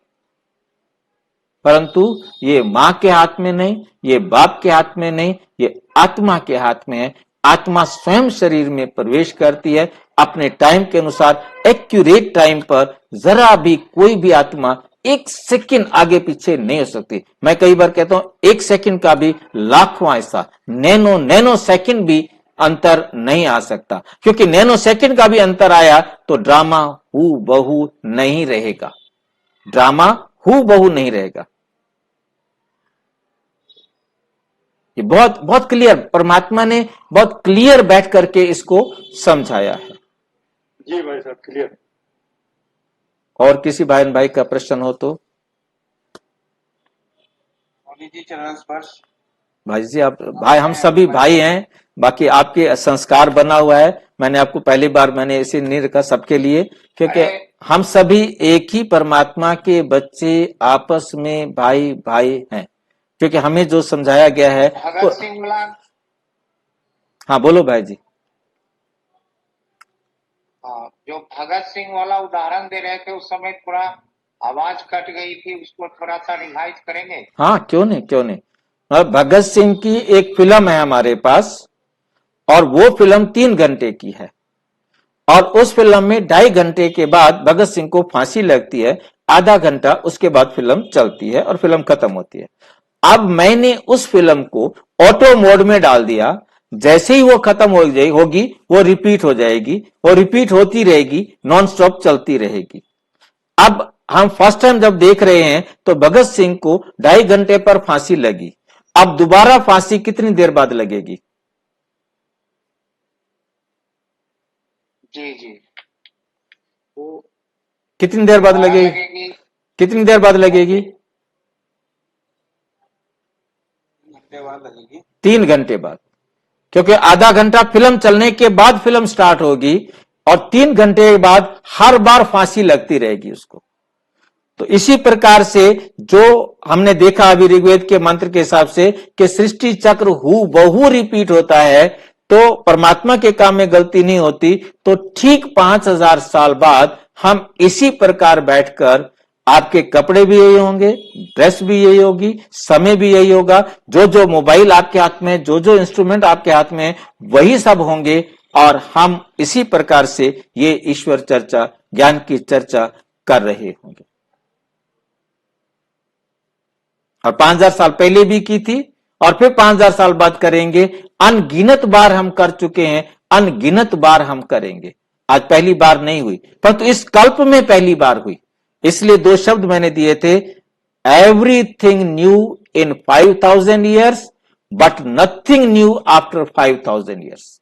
Speaker 2: परंतु ये मां के हाथ में नहीं, ये बाप के हाथ में नहीं, ये आत्मा के हाथ में है। आत्मा स्वयं शरीर में प्रवेश करती है अपने टाइम के अनुसार, एक्यूरेट टाइम पर। जरा भी कोई भी आत्मा 1 सेकंड आगे पीछे नहीं हो सकती। मैं कई बार कहता हूं 1 सेकंड का भी लाखवां ऐसा नैनो सेकंड भी अंतर नहीं आ सकता, क्योंकि नैनो सेकंड का भी अंतर आया तो ड्रामा हू बहू नहीं रहेगा। ड्रामा हू बहू नहीं रहेगा। ये बहुत बहुत क्लियर, परमात्मा ने बहुत क्लियर बैठ करके इसको समझाया है।
Speaker 3: जी भाई साहब, क्लियर।
Speaker 2: और किसी भाई का प्रश्न हो तो
Speaker 1: मोदी जी चरण स्पर्श।
Speaker 2: भाई जी, आप भाई, हम सभी भाई हैं। बाकी आपके संस्कार बना हुआ है। मैंने आपको पहली बार मैंने इसे नहीं रखा सबके लिए, क्योंकि हम सभी एक ही परमात्मा के बच्चे, आपस में भाई भाई हैं। क्योंकि हमें जो समझाया गया है
Speaker 5: भगत सिंह वाला,
Speaker 2: हाँ बोलो भाई जी।
Speaker 5: जो भगत सिंह वाला उदाहरण दे रहे थे उस समय थोड़ा आवाज कट गई थी, उसको थोड़ा सा रिवाइज करेंगे?
Speaker 2: हाँ क्यों नहीं। भगत सिंह की एक फिल्म है हमारे पास, और वो फिल्म 3 घंटे की है, और उस फिल्म में 2.5 घंटे के बाद भगत सिंह को फांसी लगती है। आधा घंटा उसके बाद फिल्म चलती है और फिल्म खत्म होती है। अब मैंने उस फिल्म को ऑटो मोड में डाल दिया। जैसे ही वो खत्म होगी वो रिपीट हो जाएगी, वो रिपीट होती रहेगी, नॉन स्टॉप चलती रहेगी। अब हम फर्स्ट टाइम जब देख रहे हैं तो भगत सिंह को 2.5 घंटे पर फांसी लगी। अब दोबारा फांसी कितनी देर बाद लगेगी?
Speaker 5: जी
Speaker 2: वो कितनी देर बाद लगेगी? कितनी देर बाद लगेगी? 3 घंटे बाद, क्योंकि आधा घंटा फिल्म चलने के बाद फिल्म स्टार्ट होगी, और 3 घंटे के बाद हर बार फांसी लगती रहेगी उसको। तो इसी प्रकार से जो हमने देखा अभी ऋग्वेद के मंत्र के हिसाब से कि सृष्टि चक्र हू बहु रिपीट होता है, तो परमात्मा के काम में गलती नहीं होती। तो ठीक 5000 साल बाद हम इसी प्रकार बैठकर, आपके कपड़े भी यही होंगे, ड्रेस भी यही होगी, समय भी यही होगा, जो जो मोबाइल आपके हाथ में, जो जो इंस्ट्रूमेंट आपके हाथ में, वही सब होंगे, और हम इसी प्रकार से ये ईश्वर चर्चा, ज्ञान की चर्चा कर रहे होंगे। और 5000 साल पहले भी की थी और फिर 5000 साल बाद करेंगे। अनगिनत बार हम कर चुके हैं, अनगिनत बार हम करेंगे। आज पहली बार नहीं हुई, परंतु इस कल्प में पहली बार हुई। इसलिए दो शब्द मैंने दिए थे, everything new in 5000 years but nothing new after 5000 years.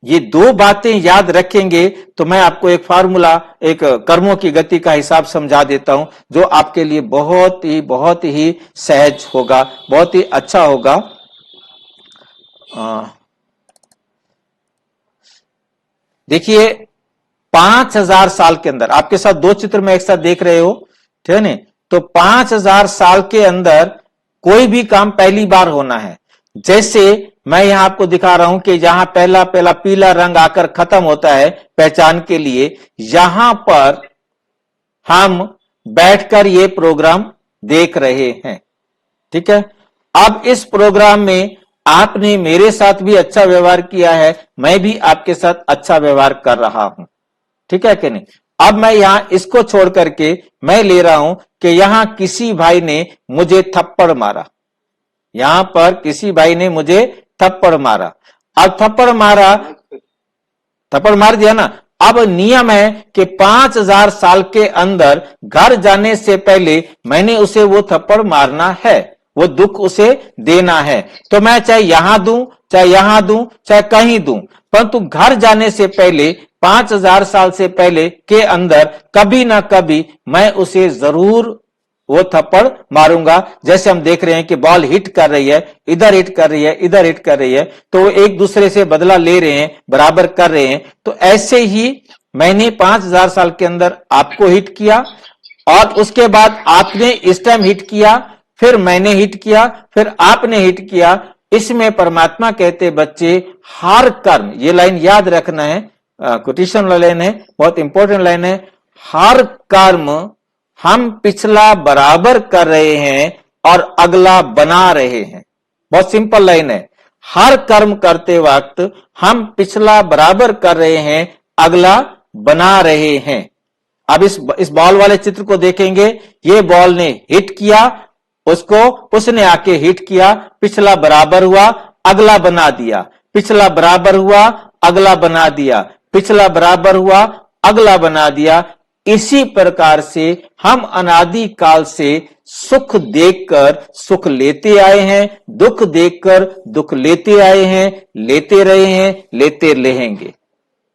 Speaker 2: ये दो बातें याद रखेंगे तो मैं आपको एक फार्मूला, एक कर्मों की गति का हिसाब समझा देता हूं, जो आपके लिए बहुत ही सहज होगा, बहुत ही अच्छा होगा। देखिए 5000 साल के अंदर, आपके साथ दो चित्र में एक साथ देख रहे हो, ठीक है ना? तो 5000 साल के अंदर कोई भी काम पहली बार होना है। जैसे मैं यहां आपको दिखा रहा हूं कि जहां पहला पीला रंग आकर खत्म होता है पहचान के लिए, यहां पर हम बैठकर ये प्रोग्राम देख रहे हैं, ठीक है। अब इस प्रोग्राम में आपने मेरे साथ भी अच्छा व्यवहार किया है, मैं भी आपके साथ अच्छा व्यवहार कर रहा हूं, ठीक है कि नहीं। अब मैं यहां इसको छोड़ करके मैं ले रहा हूं कि यहां किसी भाई ने मुझे थप्पड़ मारा, यहां पर किसी भाई ने मुझे थप्पड़ मारा। अब थप्पड़ मार दिया ना। अब नियम है कि 5000 साल के अंदर घर जाने से पहले मैंने उसे वो थप्पड़ मारना है, वो दुख उसे देना है। तो मैं चाहे यहां दूं, चाहे यहां दूं, चाहे कहीं दूं, परंतु घर जाने से पहले 5000 साल से पहले के अंदर कभी ना कभी मैं उसे जरूर वो थप्पड़ मारूंगा। जैसे हम देख रहे हैं कि बॉल हिट कर रही है, इधर हिट कर रही है, इधर हिट कर रही है, तो वो एक दूसरे से बदला ले रहे हैं, बराबर कर रहे हैं। तो ऐसे ही मैंने 5000 साल के अंदर आपको हिट किया और उसके बाद आपने इस टाइम हिट किया, फिर मैंने हिट किया, फिर आपने हिट किया। इसमें परमात्मा कहते बच्चे हर कर्म, ये लाइन याद रखना है, कोटेशन लाइन है, बहुत इंपॉर्टेंट लाइन है, हर कर्म हम पिछला बराबर कर रहे हैं और अगला बना रहे हैं। बहुत सिंपल लाइन है, हर कर्म करते वक्त हम पिछला बराबर कर रहे हैं, अगला बना रहे हैं। अब इस बॉल वाले चित्र को देखेंगे, ये बॉल ने हिट किया, उसको उसने आके हिट किया, पिछला बराबर हुआ, अगला बना दिया, पिछला बराबर हुआ, अगला बना दिया, पिछला बराबर हुआ, अगला बना दिया। इसी प्रकार से हम अनादि काल से सुख देखकर सुख लेते आए हैं, दुख देखकर दुख लेते आए हैं, लेते रहे हैं, लेते रहेंगे।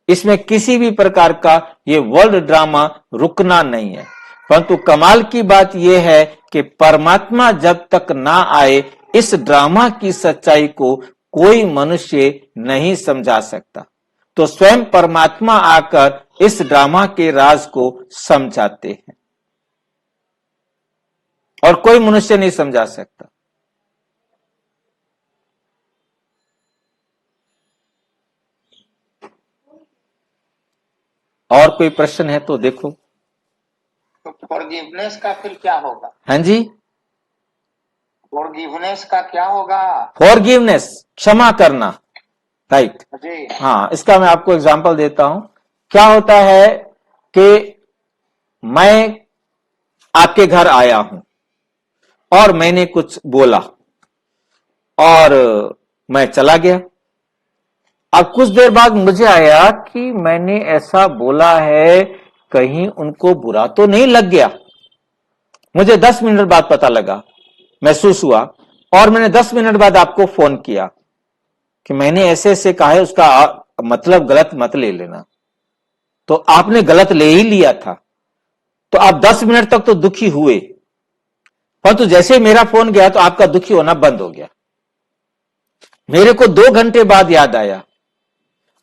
Speaker 2: इसमें किसी भी प्रकार का ये वर्ल्ड ड्रामा रुकना नहीं है। परंतु कमाल की बात यह है कि परमात्मा जब तक ना आए, इस ड्रामा की सच्चाई को कोई मनुष्य नहीं समझा सकता। तो स्वयं परमात्मा आकर इस ड्रामा के राज को समझाते हैं और कोई मनुष्य नहीं समझा सकता। और कोई प्रश्न है तो देखो।
Speaker 5: तो फॉरगिवनेस का फिर क्या होगा?
Speaker 2: हाँ जी,
Speaker 5: फॉरगिवनेस का क्या होगा?
Speaker 2: फॉरगिवनेस, क्षमा करना, राइट।
Speaker 5: जी
Speaker 2: हाँ, इसका मैं आपको एग्जांपल देता हूं। क्या होता है कि मैं आपके घर आया हूं और मैंने कुछ बोला और मैं चला गया। अब कुछ देर बाद मुझे आया कि मैंने ऐसा बोला है, कहीं उनको बुरा तो नहीं लग गया। मुझे 10 मिनट बाद पता लगा, महसूस हुआ, और मैंने 10 मिनट बाद आपको फोन किया कि मैंने ऐसे ऐसे कहा है, उसका मतलब गलत मत ले लेना। तो आपने गलत ले ही लिया था, तो आप 10 मिनट तक तो दुखी हुए, परंतु जैसे मेरा फोन गया तो आपका दुखी होना बंद हो गया। मेरे को 2 घंटे बाद याद आया,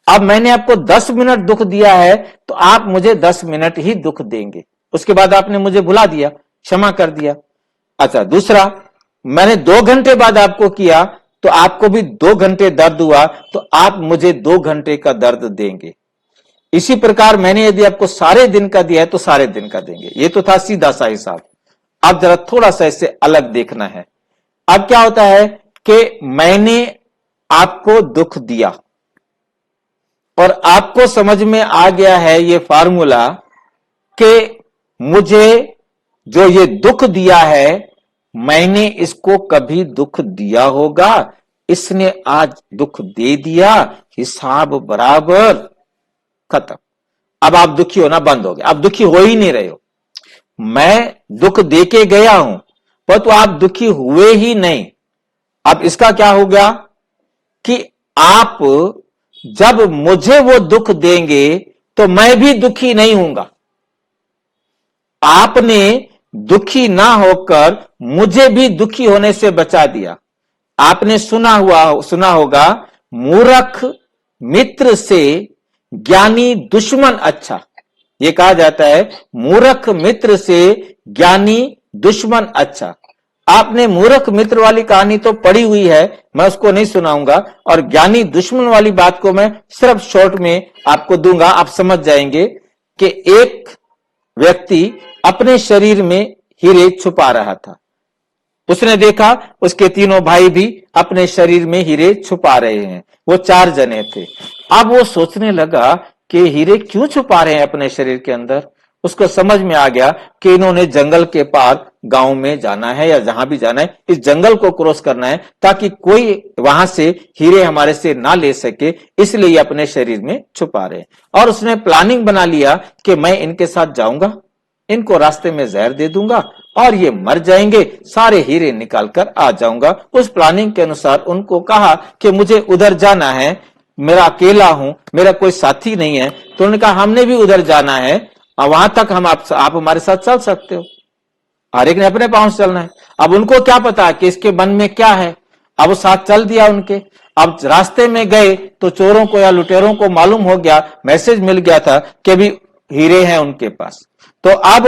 Speaker 2: अब मैंने आपको 10 मिनट दुख दिया है तो आप मुझे 10 मिनट ही दुख देंगे। उसके बाद आपने मुझे भुला दिया, क्षमा कर दिया। अच्छा, दूसरा, मैंने 2 घंटे बाद आपको किया तो आपको भी 2 घंटे दर्द हुआ, तो आप मुझे 2 घंटे का दर्द देंगे। इसी प्रकार मैंने यदि आपको सारे दिन का दिया है तो सारे दिन का देंगे। ये तो था सीधा सा हिसाब। अब जरा थोड़ा सा इससे अलग देखना है। अब क्या होता है कि मैंने आपको दुख दिया और आपको समझ में आ गया है ये फार्मूला कि मुझे जो ये दुख दिया है मैंने इसको कभी दुख दिया होगा, इसने आज दुख दे दिया, हिसाब बराबर, खत्म। अब आप दुखी होना बंद हो गया, आप दुखी हो ही नहीं रहे हो। मैं दुख देके गया हूं पर तो आप दुखी हुए ही नहीं। अब इसका क्या हो गया कि आप जब मुझे वो दुख देंगे तो मैं भी दुखी नहीं हूंगा। आपने दुखी ना होकर मुझे भी दुखी होने से बचा दिया। आपने सुना होगा, मूर्ख मित्र से ज्ञानी दुश्मन अच्छा। ये कहा जाता है मूर्ख मित्र से ज्ञानी दुश्मन अच्छा। आपने मूर्ख मित्र वाली कहानी तो पढ़ी हुई है, मैं उसको नहीं सुनाऊंगा, और ज्ञानी दुश्मन वाली बात को मैं सिर्फ शॉर्ट में आपको दूंगा, आप समझ जाएंगे कि एक व्यक्ति अपने शरीर में हीरे छुपा रहा था। उसने देखा उसके तीनों भाई भी अपने शरीर में हीरे छुपा रहे हैं। वो 4 जने थे। अब वो सोचने लगा कि हीरे क्यों छुपा रहे हैं अपने शरीर के अंदर। उसको समझ में आ गया कि इन्होंने जंगल के पार गांव में जाना है या जहां भी जाना है, इस जंगल को क्रॉस करना है ताकि कोई वहां से हीरे हमारे से ना ले सके, इसलिए ये अपने शरीर में छुपा रहे हैं। और उसने प्लानिंग बना लिया कि मैं इनके साथ जाऊंगा, इनको रास्ते में जहर दे दूंगा और ये मर जाएंगे, सारे हीरे निकाल कर आ जाऊंगा। उस प्लानिंग के अनुसार उनको कहा कि मुझे उधर जाना है, मेरा अकेला हूं, मेरा कोई साथी नहीं है। तो उन्होंने कहा हमने भी उधर जाना है और वहां तक हम आप हमारे साथ चल सकते हो। हर एक ने अपने पांव से चलना है। अब उनको क्या पता कि इसके मन में क्या है। अब वो साथ चल दिया उनके। अब रास्ते में गए तो चोरों को या लुटेरों को मालूम हो गया, मैसेज मिल गया था कि अभी हीरे हैं उनके पास। तो अब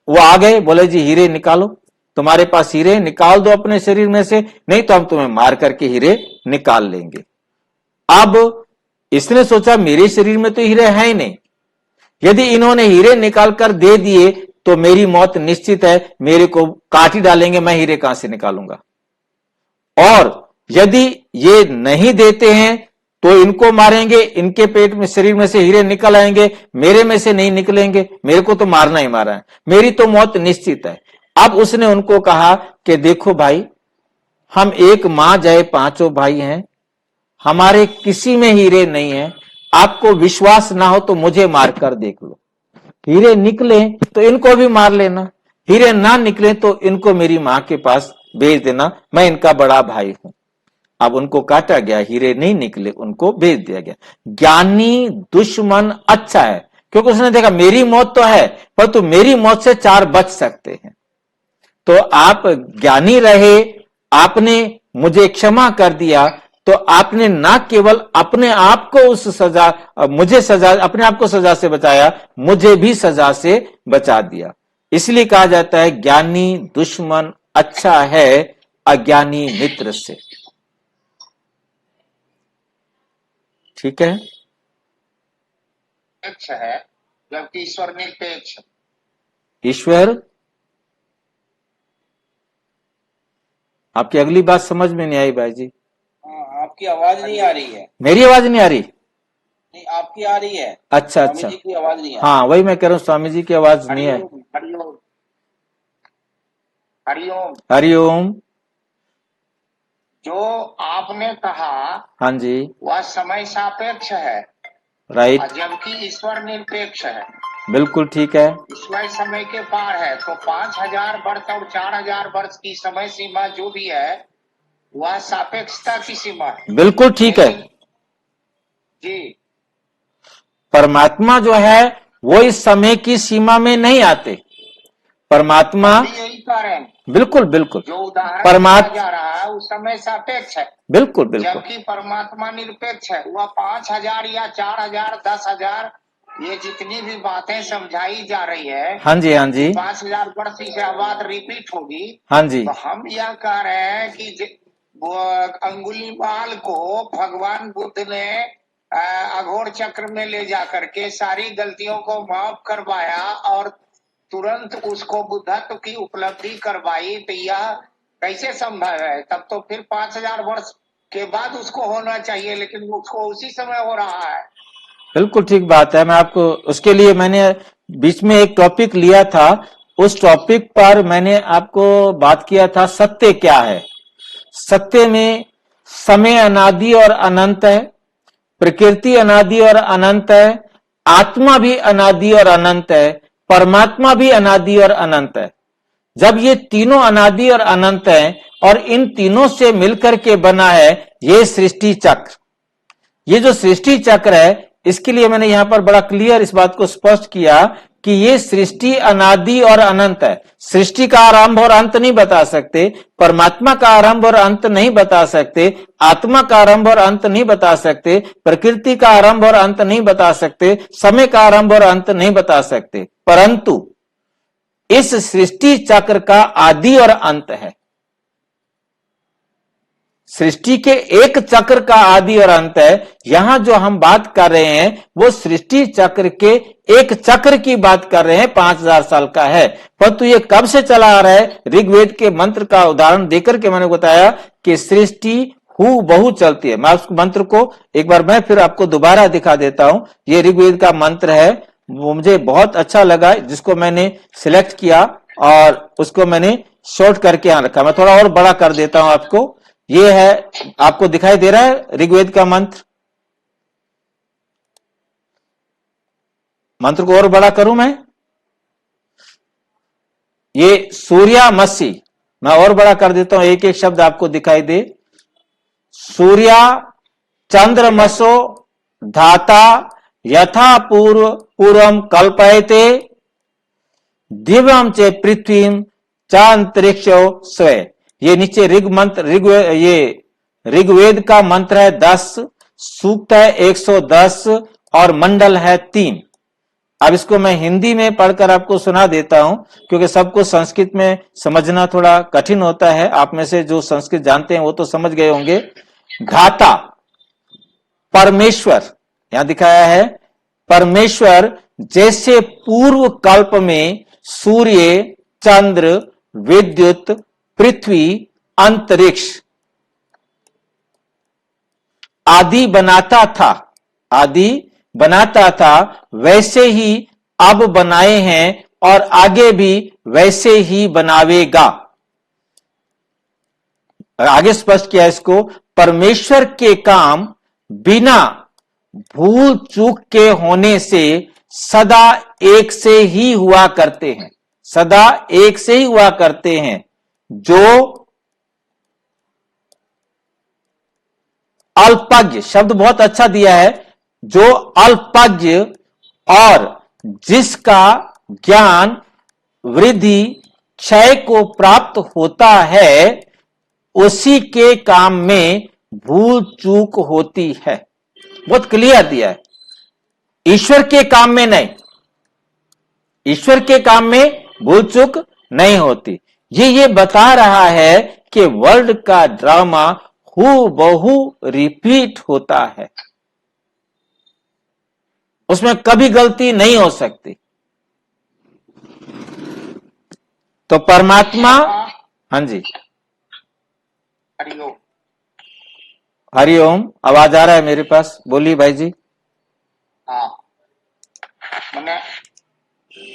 Speaker 2: वो आ गए, बोले जी हीरे निकालो, तुम्हारे पास हीरे निकाल दो अपने शरीर में से, नहीं तो हम तुम्हें मार करके हीरे निकाल लेंगे। अब इसने सोचा मेरे शरीर में तो हीरे हैं ही नहीं, यदि इन्होंने हीरे निकाल कर दे दिए तो मेरी मौत निश्चित है, मेरे को काट ही डालेंगे, मैं हीरे कहां से निकालूंगा। और यदि ये नहीं देते हैं तो इनको मारेंगे, इनके पेट में शरीर में से हीरे निकल आएंगे, मेरे में से नहीं निकलेंगे, मेरे को तो मारना ही मारा है, मेरी तो मौत निश्चित है। अब उसने उनको कहा कि देखो भाई, हम एक मां जाए 5 भाई हैं, हमारे किसी में हीरे नहीं है, आपको विश्वास ना हो तो मुझे मारकर देख लो। हीरे निकले तो इनको भी मार लेना, हीरे ना निकले तो इनको मेरी मां के पास भेज देना, मैं इनका बड़ा भाई हूं। अब उनको काटा गया, हीरे नहीं निकले, उनको भेज दिया गया। ज्ञानी दुश्मन अच्छा है, क्योंकि उसने देखा मेरी मौत तो है पर तो मेरी मौत से 4 बच सकते हैं। तो आप ज्ञानी रहे, आपने मुझे क्षमा कर दिया, तो आपने ना केवल अपने आप को उस सजा, मुझे सजा, अपने आप को सजा से बचाया, मुझे भी सजा से बचा दिया। इसलिए कहा जाता है ज्ञानी दुश्मन अच्छा है अज्ञानी मित्र से। ठीक है,
Speaker 5: निरपेक्ष है जबकि ईश्वर निरपेक्ष।
Speaker 2: ईश्वर, आपकी अगली बात समझ में नहीं आई भाई जी।
Speaker 1: हाँ, आपकी आवाज नहीं आ रही है।
Speaker 2: मेरी आवाज नहीं आ रही?
Speaker 1: नहीं, आपकी आ रही है।
Speaker 2: अच्छा
Speaker 1: स्वामी
Speaker 2: अच्छा,
Speaker 1: जी की आवाज नहीं आ
Speaker 2: हाँ वही मैं कह रहा हूँ, स्वामी जी की आवाज नहीं है।
Speaker 5: हरिओम हरिओम हरिओम।
Speaker 2: हरिओम।
Speaker 5: जो आपने कहा
Speaker 2: हाँ जी,
Speaker 5: वह समय सापेक्ष है,
Speaker 2: राइट,
Speaker 5: जबकि ईश्वर निरपेक्ष है।
Speaker 2: बिल्कुल ठीक है।
Speaker 5: ईश्वर समय के पार है, तो 5000 वर्ष और 4000 वर्ष की समय सीमा जो भी है वह सापेक्षता की सीमा है।
Speaker 2: बिल्कुल ठीक है।
Speaker 5: जी,
Speaker 2: परमात्मा जो है वो इस समय की सीमा में नहीं आते। परमात्मा,
Speaker 5: यही कारण
Speaker 2: बिल्कुल बिल्कुल,
Speaker 5: जो उदाहरण
Speaker 2: परमात्मा
Speaker 5: दिया जा रहा है उस समय सापेक्ष है,
Speaker 2: बिल्कुल बिल्कुल,
Speaker 5: जबकि परमात्मा निरपेक्ष है। वह 5000 या 4000 10,000 ये जितनी भी बातें समझाई जा रही है,
Speaker 2: हाँ जी हाँ जी,
Speaker 5: 5000 वर्ष की बात रिपीट होगी।
Speaker 2: हाँ जी,
Speaker 5: तो हम यह कह रहे हैं कि वो अंगुलीमाल को भगवान बुद्ध ने अघोर चक्र में ले जा करके सारी गलतियों को माफ करवाया और तुरंत उसको बुद्धत्व की उपलब्धि करवाई। तो यह कैसे संभव है? तब तो फिर 5000 वर्ष के बाद उसको होना चाहिए, लेकिन उसको उसी समय हो रहा है।
Speaker 2: बिल्कुल ठीक बात है। मैं आपको उसके लिए मैंने बीच में एक टॉपिक लिया था, उस टॉपिक पर मैंने आपको बात किया था सत्य क्या है। सत्य में समय अनादि और अनंत है, प्रकृति अनादि और अनंत है, आत्मा भी अनादि और अनंत है, परमात्मा भी अनादि और अनंत है। जब ये तीनों अनादि और अनंत हैं और इन तीनों से मिलकर के बना है ये सृष्टि चक्र। ये जो सृष्टि चक्र है, इसके लिए मैंने यहां पर बड़ा क्लियर इस बात को स्पष्ट किया कि ये सृष्टि अनादि और अनंत है। सृष्टि का आरंभ और अंत नहीं बता सकते, परमात्मा का आरंभ और अंत नहीं बता सकते, आत्मा का आरंभ और अंत नहीं बता सकते, प्रकृति का आरंभ और अंत नहीं बता सकते, समय का आरंभ और अंत नहीं बता सकते, परंतु इस सृष्टि चक्र का आदि और अंत है। सृष्टि के एक चक्र का आदि और अंत है। यहां जो हम बात कर रहे हैं वो सृष्टि चक्र के एक चक्र की बात कर रहे हैं, 5000 साल का है। परंतु ये कब से चला आ रहा है? ऋग्वेद के मंत्र का उदाहरण देकर के मैंने बताया कि सृष्टि हु बहु चलती है। मैं उस मंत्र को एक बार मैं फिर आपको दोबारा दिखा देता हूं। ये ऋग्वेद का मंत्र है, वो मुझे बहुत अच्छा लगा, जिसको मैंने सिलेक्ट किया और उसको मैंने शॉर्ट करके यहां रखा। मैं थोड़ा और बड़ा कर देता हूं आपको। ये है, आपको दिखाई दे रहा है ऋग्वेद का मंत्र? मंत्र को और बड़ा करूं मैं? ये सूर्यामसी, मैं और बड़ा कर देता हूं, एक एक शब्द आपको दिखाई दे। सूर्या चंद्रमसो धाता यथा पूर्वम कल्पयते दिव्यम चे पृथ्वीम चांतरिक्षो स्वय। ये नीचे ऋग्वेद का मंत्र है 10, सूक्त है 110 और मंडल है 3। अब इसको मैं हिंदी में पढ़कर आपको सुना देता हूं, क्योंकि सबको संस्कृत में समझना थोड़ा कठिन होता है। आप में से जो संस्कृत जानते हैं वो तो समझ गए होंगे। धाता परमेश्वर, यहां दिखाया है परमेश्वर, जैसे पूर्व कल्प में सूर्य, चंद्र, विद्युत, पृथ्वी, अंतरिक्ष आदि बनाता था, वैसे ही अब बनाए हैं और आगे भी वैसे ही बनावेगा। आगे स्पष्ट किया इसको, परमेश्वर के काम बिना भूल चूक के होने से सदा एक से ही हुआ करते हैं। सदा एक से ही हुआ करते हैं। जो अल्पज्ञ, शब्द बहुत अच्छा दिया है, जो अल्पज्ञ और जिसका ज्ञान वृद्धि क्षय को प्राप्त होता है, उसी के काम में भूल चूक होती है। बहुत क्लियर दिया है, ईश्वर के काम में नहीं, ईश्वर के काम में भूल चूक नहीं होती। ये बता रहा है कि वर्ल्ड का ड्रामा हूबहू रिपीट होता है, उसमें कभी गलती नहीं हो सकती। तो परमात्मा, हाँ जी,
Speaker 5: हरिओम।
Speaker 2: हरिओम, आवाज आ रहा है मेरे पास, बोलिए भाई जी।
Speaker 5: हाँ, मैंने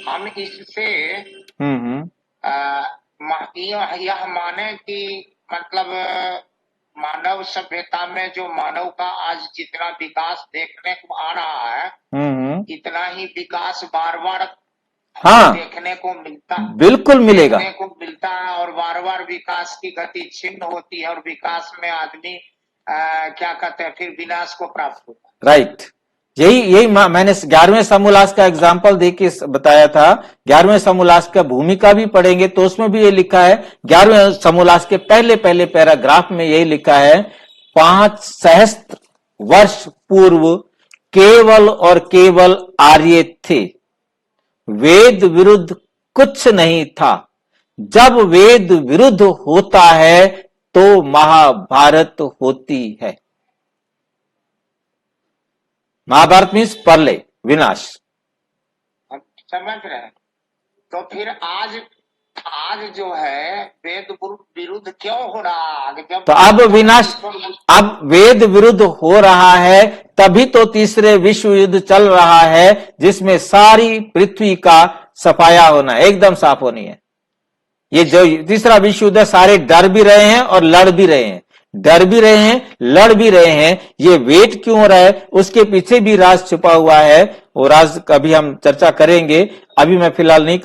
Speaker 5: हम इससे यह माने कि मतलब मानव सभ्यता में जो मानव का आज जितना विकास देखने को आ रहा है, इतना ही विकास बार बार देखने को मिलता,
Speaker 2: बिल्कुल मिलेगा,
Speaker 5: देखने को मिलता है। और बार बार विकास की गति छिन्न होती है और विकास में आदमी क्या कहते हैं, फिर विनाश को प्राप्त होता है।
Speaker 2: राइट, यही मैंने 11वें समोल्लास का एग्जाम्पल देके बताया था। 11वें समोल्लास का भूमिका भी पढ़ेंगे तो उसमें भी ये लिखा है, 11वें समोल्लास के पहले पैराग्राफ में यही लिखा है, 5 सहस्त्र वर्ष पूर्व केवल और केवल आर्य थे, वेद विरुद्ध कुछ नहीं था। जब वेद विरुद्ध होता है तो महाभारत होती है। महाभारत मीन्स प्रलय, विनाश।
Speaker 5: समझ रहे हैं? तो फिर आज आज जो है वेद विरुद्ध क्यों हो रहा है? जब
Speaker 2: तो अब विनाश, अब वेद विरुद्ध हो रहा है, तभी तो तीसरे विश्व युद्ध चल रहा है, जिसमें सारी पृथ्वी का सफाया होना, एकदम साफ होनी है। ये जो तीसरा विश्व युद्ध है, सारे डर भी रहे हैं और लड़ भी रहे हैं, डर भी रहे हैं, लड़ भी रहे हैं। ये वेट क्यों हो रहा है, उसके पीछे भी राज छुपा हुआ है, वो राज कभी हम चर्चा करेंगे। अभी मैं फिलहाल नहीं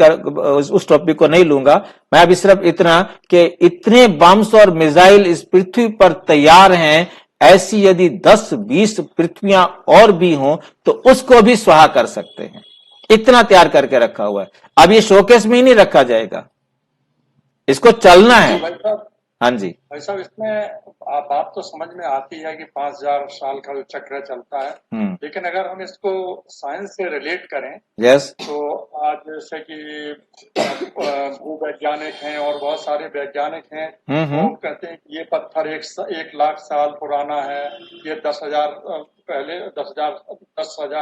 Speaker 2: उस टॉपिक को नहीं लूंगा। मैं अभी सिर्फ इतना कि इतने बम्स और मिसाइल इस पृथ्वी पर तैयार हैं, ऐसी यदि 10-20 पृथ्वियां और भी हों तो उसको भी स्वाहा कर सकते हैं, इतना तैयार करके रखा हुआ है। अब ये शोकेस में ही नहीं रखा जाएगा, इसको चलना है। हाँ जी
Speaker 3: भाई साहब, इसमें बात तो समझ में आती है कि 5000 साल का जो चक्र चलता है, लेकिन अगर हम इसको साइंस से रिलेट करें,
Speaker 2: यस,
Speaker 3: तो आज जैसे कि भूवैज्ञानिक हैं और बहुत सारे वैज्ञानिक हैं, वो कहते हैं कि ये पत्थर 1 लाख साल पुराना है, ये 10,000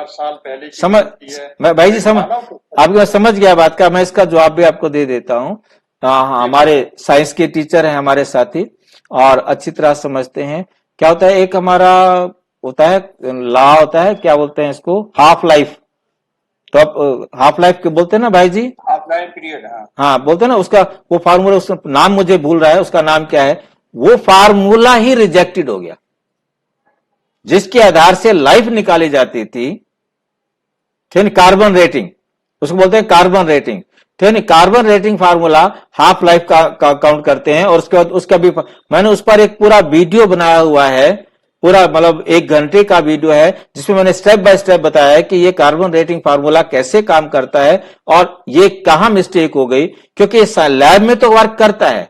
Speaker 3: साल पहले की
Speaker 2: समझ
Speaker 3: है।
Speaker 2: भाई जी, समझ आपकी समझ गया बात का। मैं इसका जवाब भी आपको दे देता हूँ। हमारे साइंस के टीचर हैं हमारे साथी और अच्छी तरह समझते हैं। क्या होता है, एक हमारा होता है लॉ, होता है क्या बोलते हैं इसको, हाफ लाइफ। तो आप हाफ लाइफ के बोलते हैं ना भाई जी,
Speaker 1: हाफ लाइफ पीरियड।
Speaker 2: हाँ बोलते हैं ना, उसका वो फार्मूला, उसका नाम मुझे भूल रहा है, उसका नाम क्या है, वो फार्मूला ही रिजेक्टेड हो गया जिसके आधार से लाइफ निकाली जाती थी। ठीक, कार्बन रेटिंग, उसको बोलते हैं कार्बन रेटिंग। ठीक है, carbon rating formula half life का काउंट करते हैं। और उसके बाद उसका भी मैंने उस पर एक पूरा वीडियो बनाया हुआ है, पूरा मतलब 1 घंटे का वीडियो है, जिसमें मैंने स्टेप बाय स्टेप बताया है कि ये कार्बन रेटिंग फार्मूला कैसे काम करता है और ये कहां मिस्टेक हो गई। क्योंकि लैब में तो वर्क करता है,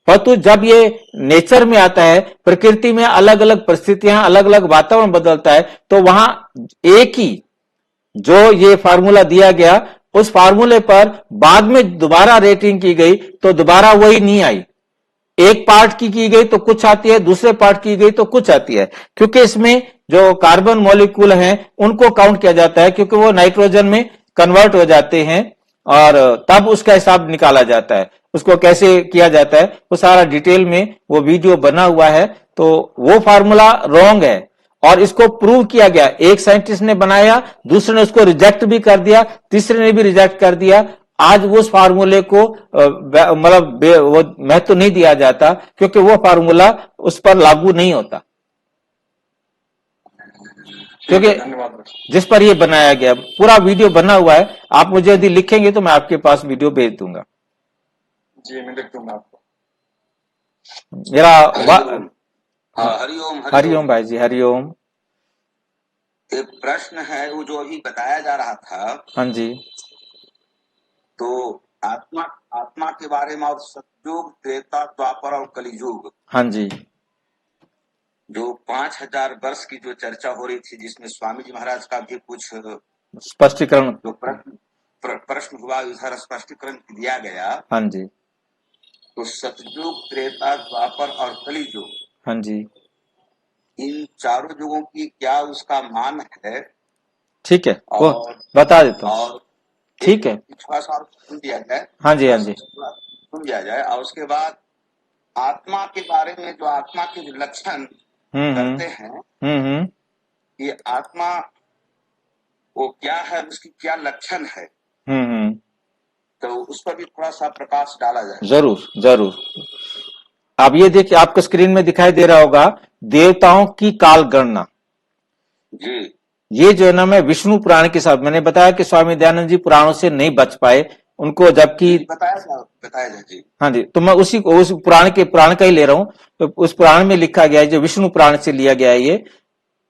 Speaker 2: परंतु जब ये नेचर में आता है, प्रकृति में अलग अलग परिस्थितियां, अलग अलग वातावरण बदलता है, तो वहां एक ही जो ये फार्मूला दिया गया, उस फार्मूले पर बाद में दोबारा रेटिंग की गई तो दोबारा वही नहीं आई। एक पार्ट की गई तो कुछ आती है, दूसरे पार्ट की गई तो कुछ आती है, क्योंकि इसमें जो कार्बन मॉलिक्यूल हैं उनको काउंट किया जाता है, क्योंकि वो नाइट्रोजन में कन्वर्ट हो जाते हैं और तब उसका हिसाब निकाला जाता है। उसको कैसे किया जाता है वो सारा डिटेल में वो वीडियो बना हुआ है। तो वो फार्मूला रॉन्ग है और इसको प्रूव किया गया। एक साइंटिस्ट ने बनाया, दूसरे ने उसको रिजेक्ट भी कर दिया, तीसरे ने भी रिजेक्ट कर दिया। आज उस फार्मूले को मतलब वो महत्व नहीं दिया जाता, क्योंकि वो फार्मूला उस पर लागू नहीं होता, क्योंकि जिस पर ये बनाया गया। पूरा वीडियो बना हुआ है, आप मुझे यदि लिखेंगे तो मैं आपके पास वीडियो भेज दूंगा।
Speaker 3: जी, मैं लिख दूंगा आपको।
Speaker 2: मेरा
Speaker 1: हरिओम।
Speaker 2: हरिओम भाई जी, हरिओम।
Speaker 1: एक प्रश्न है वो जो अभी बताया जा रहा था।
Speaker 2: हाँ जी।
Speaker 1: तो आत्मा के बारे में, और सतयुग, त्रेता, द्वापर और कलियुग,
Speaker 2: हाँ जी,
Speaker 1: जो 5000 वर्ष की जो चर्चा हो रही थी, जिसमें स्वामी जी महाराज का भी कुछ
Speaker 2: स्पष्टीकरण,
Speaker 1: जो प्रश्न हुआ, उधर स्पष्टीकरण दिया गया।
Speaker 2: हाँ जी।
Speaker 1: तो सतयुग, त्रेता, द्वापर और कलियुग,
Speaker 2: हाँ जी,
Speaker 1: इन चारों युगों की क्या उसका मान है?
Speaker 2: ठीक है, वो बता देता हूँ। ठीक है,
Speaker 1: थोड़ा सा सुन दिया जाए।
Speaker 2: हाँ जी, हाँ जी,
Speaker 1: सुन दिया जाए। और उसके बाद आत्मा के बारे में, जो आत्मा के जो लक्षण करते हैं, ये आत्मा वो क्या है, उसकी क्या लक्षण है, तो उस पर भी थोड़ा सा प्रकाश डाला जाए।
Speaker 2: जरूर जरूर। आप ये देखिए, आपको स्क्रीन में दिखाई दे रहा होगा देवताओं की काल गणना
Speaker 1: जी।
Speaker 2: ये जो है ना, मैं विष्णु पुराण के साथ, मैंने बताया कि स्वामी दयानंद जी पुराणों से नहीं बच पाए उनको, जबकि
Speaker 1: बताया जी।
Speaker 2: हाँ जी, तो मैं उस पुराण का ही ले रहा हूं। तो उस पुराण में लिखा गया है, जो विष्णु पुराण से लिया गया है, ये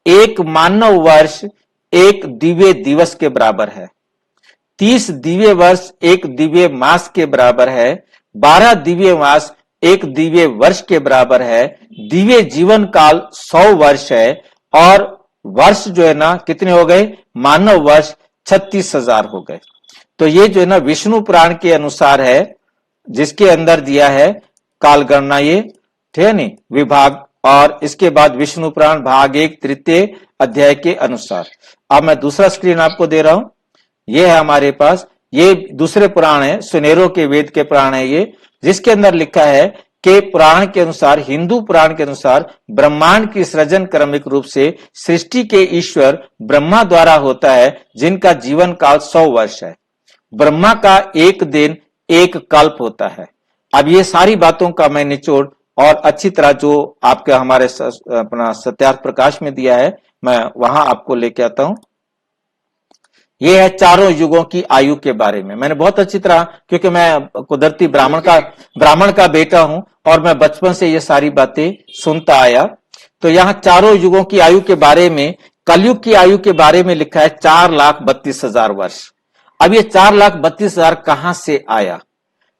Speaker 2: एक मानव वर्ष एक दिव्य दिवस के बराबर है, 30 दिव्य वर्ष एक दिव्य मास के बराबर है, 12 दिव्य मास एक दिव्य वर्ष के बराबर है, दिव्य जीवन काल 100 वर्ष है, और वर्ष जो है ना कितने हो गए, मानव वर्ष 36,000 हो गए। तो ये जो है ना विष्णु पुराण के अनुसार है, जिसके अंदर दिया है काल गणना, ये ठीक है नी विभाग। और इसके बाद विष्णु पुराण भाग 1 तृतीय अध्याय के अनुसार। अब मैं दूसरा स्क्रीन आपको दे रहा हूं। ये है हमारे पास ये दूसरे पुराण है, सुनेरो के वेद के पुराण है ये, जिसके अंदर लिखा है कि पुराण के अनुसार, हिंदू पुराण के अनुसार ब्रह्मांड की सृजन क्रमिक रूप से सृष्टि के ईश्वर ब्रह्मा द्वारा होता है, जिनका जीवन काल 100 वर्ष है। ब्रह्मा का एक दिन एक कल्प होता है। अब ये सारी बातों का मैं निचोड़ और अच्छी तरह जो आपके हमारे अपना सत्यार्थ प्रकाश में दिया है, मैं वहां आपको लेके आता हूं। ये है चारों युगों की आयु के बारे में। मैंने बहुत अच्छी तरह, क्योंकि मैं कुदरती ब्राह्मण का बेटा हूं और मैं बचपन से ये सारी बातें सुनता आया, तो यहां चारों युगों की आयु के बारे में, कलयुग की आयु के बारे में लिखा है 4,32,000 वर्ष। अब ये 4,32,000 कहां से आया?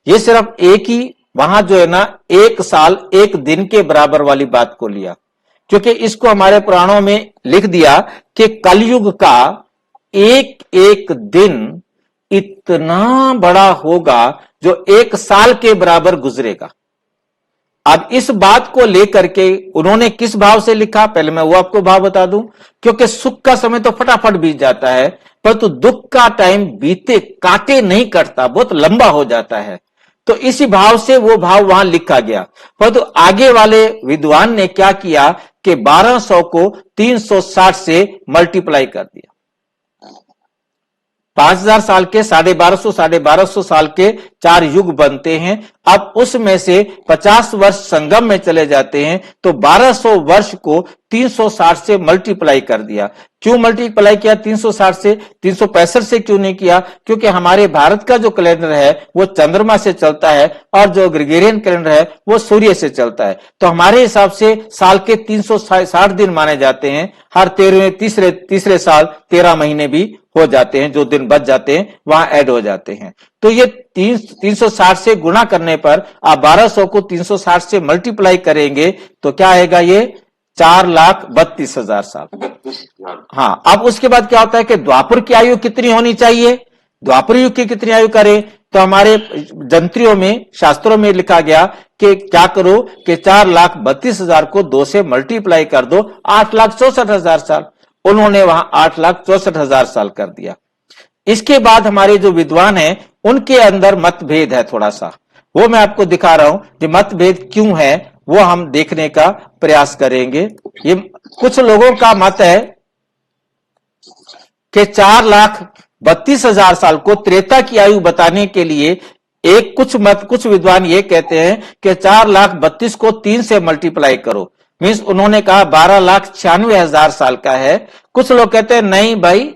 Speaker 2: ये सिर्फ एक ही वहां जो है ना, एक साल एक दिन के बराबर वाली बात को लिया, क्योंकि इसको हमारे पुराणों में लिख दिया कि कलयुग का एक एक दिन इतना बड़ा होगा जो एक साल के बराबर गुजरेगा। अब इस बात को लेकर के उन्होंने किस भाव से लिखा, पहले मैं वो आपको भाव बता दूं, क्योंकि सुख का समय तो फटाफट बीत जाता है, परंतु दुख का टाइम बीते काटे नहीं कटता, बहुत लंबा हो जाता है। तो इसी भाव से वो भाव वहां लिखा गया। परंतु आगे वाले विद्वान ने क्या किया कि 1200 को 360 से मल्टीप्लाई कर दिया। 5000 साल के 1250 साल के 4 युग बनते हैं। अब उसमें से 50 वर्ष संगम में चले जाते हैं, तो 1200 वर्ष को 360 से मल्टीप्लाई कर दिया। क्यों मल्टीप्लाई किया 360 से? 365 से क्यों नहीं किया? क्योंकि हमारे भारत का जो कैलेंडर है वो चंद्रमा से चलता है और जो ग्रेगोरियन कैलेंडर है वो सूर्य से चलता है। तो हमारे हिसाब से साल के 360 दिन माने जाते हैं। हर तीसरे साल 13 महीने भी हो जाते हैं, जो दिन बच जाते हैं वहां ऐड हो जाते हैं। तो ये 360 से गुणा करने पर आप 1200 को 360 से मल्टीप्लाई करेंगे तो क्या आएगा? ये 4,32,000 साल। हाँ, अब उसके बाद क्या होता है कि द्वापर की आयु कितनी होनी चाहिए, द्वापर युग की कितनी आयु करें? तो हमारे जंत्रियों में, शास्त्रों में लिखा गया कि क्या करो कि 4,32,000 को 2 से मल्टीप्लाई कर दो, 8,64,000 साल। उन्होंने वहां 8,64,000 साल कर दिया। इसके बाद हमारे जो विद्वान हैं उनके अंदर मतभेद है थोड़ा सा, वो मैं आपको दिखा रहा हूं कि मतभेद क्यों है, वो हम देखने का प्रयास करेंगे। ये कुछ लोगों का मत है कि 4,32,000 साल को त्रेता की आयु बताने के लिए कुछ विद्वान ये कहते हैं कि 4,32,000 को 3 से मल्टीप्लाई करो, मीन्स उन्होंने कहा 12,96,000 साल का है। कुछ लोग कहते हैं नहीं भाई,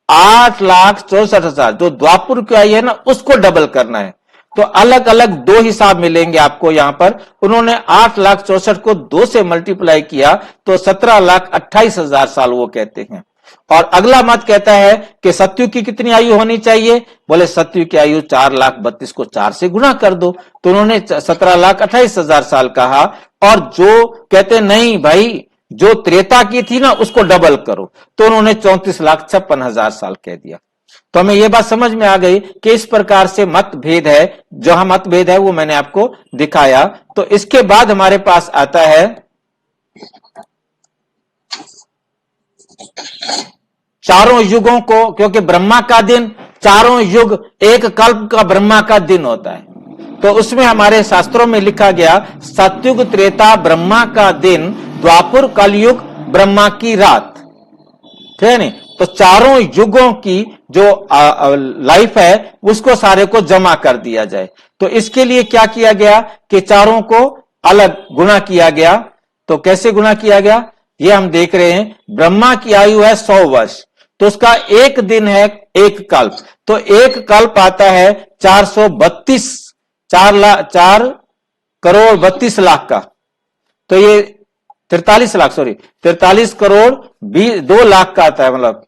Speaker 2: 8,64,000 जो द्वापर की आयु है ना उसको डबल करना है। तो अलग अलग 2 हिसाब मिलेंगे आपको यहां पर। उन्होंने 8,64,000 को 2 से मल्टीप्लाई किया तो 17,28,000 साल वो कहते हैं। और अगला मत कहता है कि सत्यु की कितनी आयु होनी चाहिए? बोले सत्यु की आयु 4,32,000 को 4 से गुणा कर दो, तो उन्होंने 17,28,000 साल कहा। और जो कहते नहीं भाई, जो त्रेता की थी ना उसको डबल करो, तो उन्होंने 34,56,000 साल कह दिया। तो हमें यह बात समझ में आ गई कि इस प्रकार से मतभेद है। जहां मतभेद है वो मैंने आपको दिखाया। तो इसके बाद हमारे पास आता है चारों युगों को, क्योंकि ब्रह्मा का दिन, चारों युग एक कल्प का ब्रह्मा का दिन होता है। तो उसमें हमारे शास्त्रों में लिखा गया सतयुग त्रेता ब्रह्मा का दिन, द्वापर कलयुग ब्रह्मा की रात, ठीक है नहीं? तो चारों युगों की जो लाइफ है उसको सारे को जमा कर दिया जाए। तो इसके लिए क्या किया गया कि चारों को अलग गुणा किया गया। तो कैसे गुणा किया गया ये हम देख रहे हैं। ब्रह्मा की आयु है 100 वर्ष, तो उसका एक दिन है एक कल्प, तो एक कल्प आता है 4 करोड़ 32 लाख का। तो ये 43 करोड़ 2 लाख का आता है, मतलब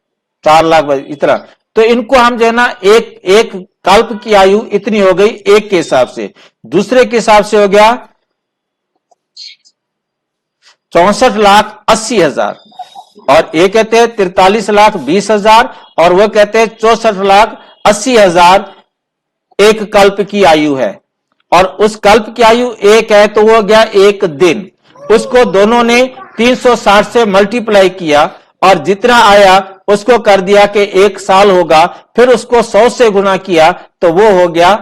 Speaker 2: 4 लाख इतना। तो इनको हम जो है ना एक कल्प की आयु इतनी हो गई एक के हिसाब से। दूसरे के हिसाब से हो गया 64,80,000, और ये कहते हैं 43,20,000, और वह कहते हैं 64,80,000 एक कल्प की आयु है। और उस कल्प की आयु एक है तो वो हो गया एक दिन। उसको दोनों ने 360 से मल्टीप्लाई किया और जितना आया उसको कर दिया कि 1 साल होगा, फिर उसको 100 से गुना किया तो वो हो गया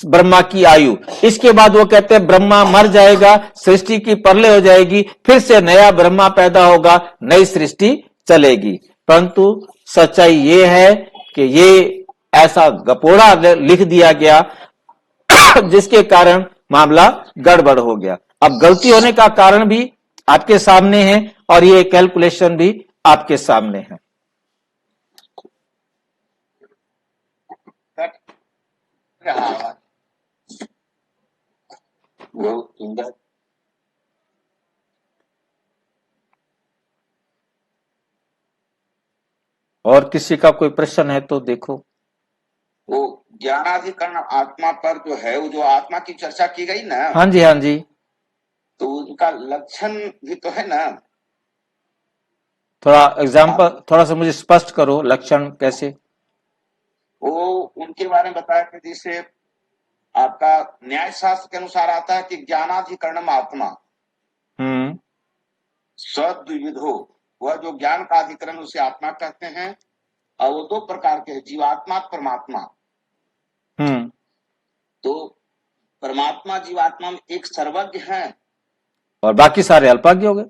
Speaker 2: ब्रह्मा की आयु। इसके बाद वो कहते हैं ब्रह्मा मर जाएगा, सृष्टि की प्रलय हो जाएगी, फिर से नया ब्रह्मा पैदा होगा, नई सृष्टि चलेगी। परंतु सच्चाई ये है कि ये ऐसा गपोड़ा लिख दिया गया जिसके कारण मामला गड़बड़ हो गया। अब गलती होने का कारण भी आपके सामने है और ये कैलकुलेशन भी आपके सामने है। और किसी का कोई प्रश्न है तो देखो।
Speaker 1: वो ज्ञानाधिकरण आत्मा पर जो है, वो जो आत्मा की चर्चा की गई ना,
Speaker 2: हाँ जी हाँ जी,
Speaker 1: तो उनका लक्षण भी तो है ना।
Speaker 2: थोड़ा एग्जाम्पल थोड़ा सा मुझे स्पष्ट करो, लक्षण कैसे?
Speaker 1: वो उनके बारे में बताया कि जैसे आपका न्याय शास्त्र के अनुसार आता है कि ज्ञानाधिकरणम आत्मा सद्विविधो, वह जो ज्ञान का अधिकरण उसे आत्मा कहते हैं। और वो 2 प्रकार के हैं, जीवात्मा परमात्मा। तो परमात्मा जीवात्मा में एक सर्वज्ञ है
Speaker 2: और बाकी सारे अल्पज्ञ हो गए,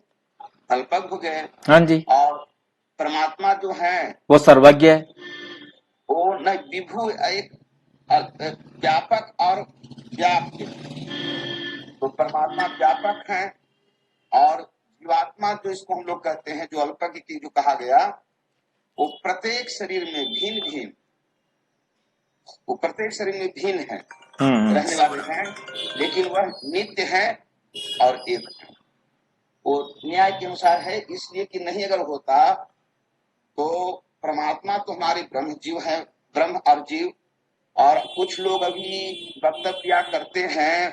Speaker 1: अल्पज्ञ हो गए।
Speaker 2: हाँ जी।
Speaker 1: और परमात्मा जो है
Speaker 2: वो सर्वज्ञ है,
Speaker 1: वो न विभु, एक व्यापक और व्याप्य। तो परमात्मा व्यापक है और जीवात्मा जो इसको हम लोग कहते हैं, जो अल्पज्ञ की जो कहा गया, वो प्रत्येक शरीर में भिन्न भिन्न, वो प्रत्येक शरीर में भिन्न है, रहने वाले हैं, लेकिन वह नित्य है और एक है। वो न्याय के अनुसार है, इसलिए कि नहीं अगर होता तो परमात्मा तो हमारे ब्रह्म जीव है, ब्रह्म और जीव। और कुछ लोग अभी वक्तव्य करते हैं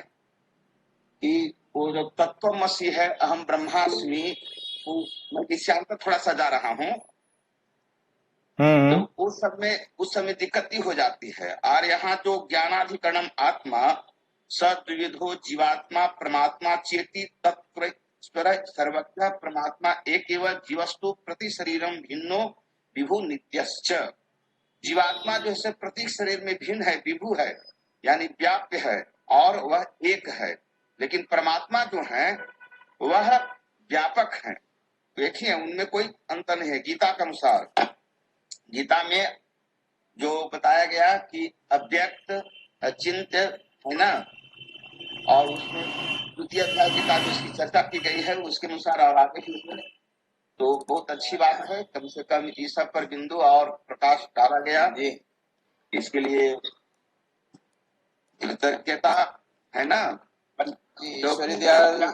Speaker 1: कि वो जो तत्वमसि है, अहम ब्रह्मास्मि, मैं विषयांतर थोड़ा सा जा रहा हूँ, तो उस समय दिक्कत हो जाती है। और यहाँ जो ज्ञानाधिकरणम आत्मा सद्विविधो जीवात्मा परमात्मा चेती तत्व सर्वज्ञ परमात्मा एक एवं जीवस्तु प्रति शरीरम भिन्नो विभु नित्यश्च। जीवात्मा जो है प्रति शरीर में भिन्न है, विभु है, यानी व्याप्य है और वह एक है। लेकिन परमात्मा जो है वह व्यापक है, एक ही है, उनमें कोई अंतर नहीं है। गीता के अनुसार, गीता में जो बताया गया कि अव्यक्त अचिंत्य है ना, और उसमें द्वितीय अध्याय गीता जो इसकी चर्चा की गई है उसके अनुसार और आगे भी, तो बहुत अच्छी बात है। कम से कम इस सब पर बिंदु और प्रकाश डाला गया जी, इसके लिए कृतज्ञता है ना। ईश्वरी दयाल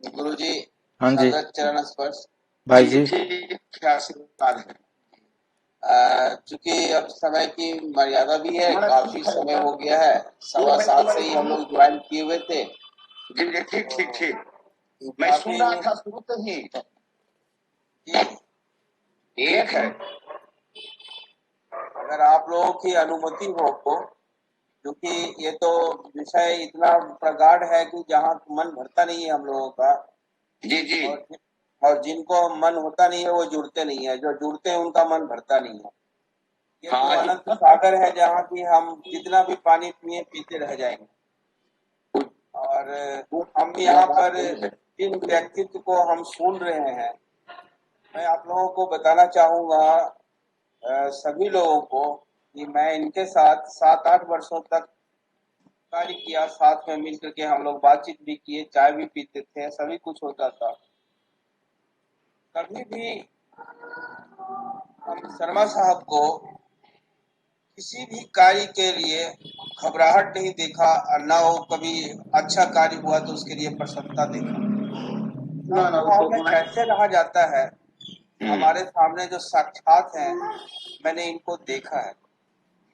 Speaker 1: गुरु जी,
Speaker 2: हाँ जी
Speaker 1: चरण स्पर्श
Speaker 2: भाई जी,
Speaker 1: आशीर्वाद है। चूंकि अब समय की मर्यादा भी है, काफी समय हो गया है, 7:15 से ही हम लोग ज्वाइन किए हुए थे। ठीक ठीक ठीक, मैं सुन रहा था शुरू से ही। एक है, अगर आप लोगों की अनुमति हो, क्योंकि ये तो विषय इतना प्रगाढ़ है कि जहाँ मन भरता नहीं है हम लोगों का। जी जी, और जिनको मन होता नहीं है वो जुड़ते नहीं है, जो जुड़ते हैं उनका मन भरता नहीं है। ये तो अनंत सागर है जहाँ की हम जितना भी पानी पिए पीते रह जाएंगे। और हम यहाँ पर जिन व्यक्तित्व को हम सुन रहे हैं, मैं आप लोगों को बताना चाहूँगा सभी लोगों को कि मैं इनके साथ 7-8 वर्षों तक कार्य किया, साथ में मिल करके हम लोग बातचीत भी किए, चाय भी पीते थे, सभी कुछ होता था। कभी भी हम शर्मा साहब को किसी भी कार्य के लिए घबराहट नहीं देखा, और न वो कभी अच्छा कार्य हुआ तो उसके लिए प्रसन्नता देखा। हमें कैसे रहा जाता है, हमारे सामने जो साक्षात हैं, मैंने इनको देखा है।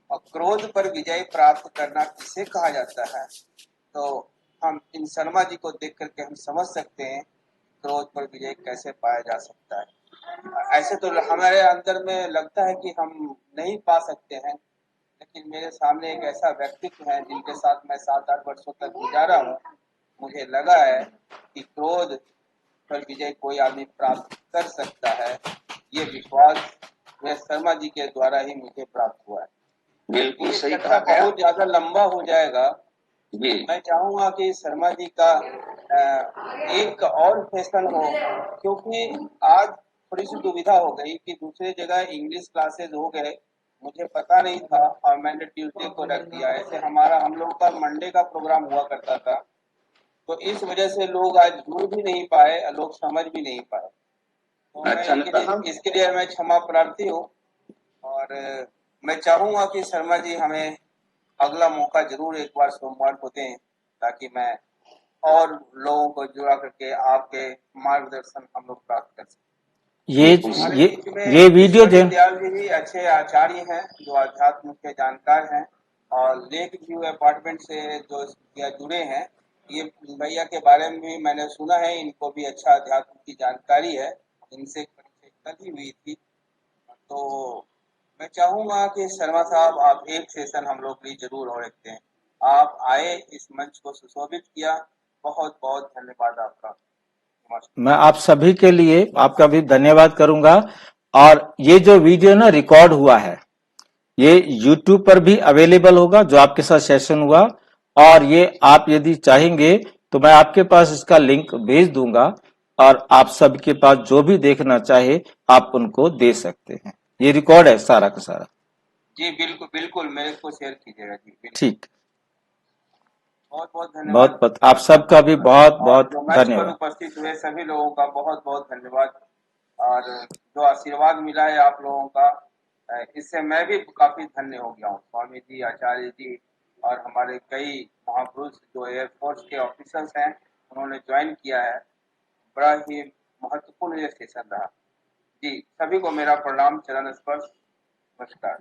Speaker 1: और क्रोध पर विजय प्राप्त करना किसे कहा जाता है, तो हम इन शर्मा जी को देख करके हम समझ सकते हैं क्रोध पर विजय कैसे पाया जा सकता है। ऐसे तो हमारे अंदर में लगता है कि हम नहीं पा सकते हैं, लेकिन मेरे सामने एक ऐसा व्यक्तित्व है जिनके साथ मैं 7-8 वर्षों तक गुजारा हूँ। मुझे लगा है कि क्रोध पर विजय कोई आदमी प्राप्त कर सकता है, ये विश्वास यह शर्मा जी के द्वारा ही मुझे प्राप्त हुआ है।
Speaker 5: बिल्कुल सही
Speaker 1: चर्चा
Speaker 5: कहा गया।
Speaker 1: बहुत ज्यादा लंबा हो जाएगा।
Speaker 5: जी
Speaker 1: मैं चाहूंगा कि शर्मा जी का एक और सेशन हो, क्योंकि आज थोड़ी सी दुविधा हो गई कि दूसरी जगह इंग्लिश क्लासेस हो गए, मुझे पता नहीं था और मैंने ट्यूसडे को रख दिया। ऐसे हम लोग का मंडे का प्रोग्राम हुआ करता था, तो इस वजह से लोग आज जुड़ भी नहीं पाए, लोग समझ भी नहीं पाए। तो
Speaker 5: अच्छा,
Speaker 1: इसके लिए मैं क्षमा प्रार्थी हूँ और मैं चाहूंगा कि शर्मा जी हमें अगला मौका जरूर एक बार सोमवार को दें, ताकि मैं और लोगों को जुड़ा करके आपके मार्गदर्शन हम लोग प्राप्त कर सकें।
Speaker 2: ये वीडियो
Speaker 1: दयाल जी भी अच्छे आचार्य हैं जो अध्यात्म के जानकार हैं और लेक व्यू अपार्टमेंट से जो जुड़े हैं। ये भैया के बारे में भी मैंने सुना है, इनको भी अच्छा अध्यात्म की जानकारी है, इनसे परिचय कल ही हुई थी। तो मैं चाहूंगा कि शर्मा साहब आप एक सेशन हम लोग लिए जरूर और रखते हैं। आप आए, इस मंच को सुशोभित किया, बहुत बहुत धन्यवाद आपका।
Speaker 2: मैं आप सभी के लिए आपका भी धन्यवाद करूंगा। और ये जो वीडियो ना रिकॉर्ड हुआ है, ये YouTube पर भी अवेलेबल होगा, जो आपके साथ सेशन हुआ। और ये आप यदि चाहेंगे तो मैं आपके पास इसका लिंक भेज दूंगा और आप सबके पास जो भी देखना चाहे आप उनको दे सकते हैं। ये रिकॉर्ड है सारा का सारा।
Speaker 1: जी बिल्कुल बिल्कुल, मेरे को शेयर कीजिएगा जी।
Speaker 2: ठीक,
Speaker 1: बहुत बहुत धन्यवाद।
Speaker 2: बहुत आप सबका भी बहुत बहुत
Speaker 1: जो मंच पर
Speaker 2: धन्यवाद।
Speaker 1: उपस्थित हुए सभी लोगों का बहुत बहुत धन्यवाद। और जो आशीर्वाद मिला है आप लोगों का, इससे मैं भी काफी धन्य हो गया हूँ। स्वामी जी, आचार्य जी और हमारे कई महापुरुष जो एयरफोर्स के ऑफिसर्स हैं, उन्होंने ज्वाइन किया है। बड़ा ही महत्वपूर्ण ये सेशन रहा जी। सभी को मेरा प्रणाम, चरण स्पर्श, नमस्कार।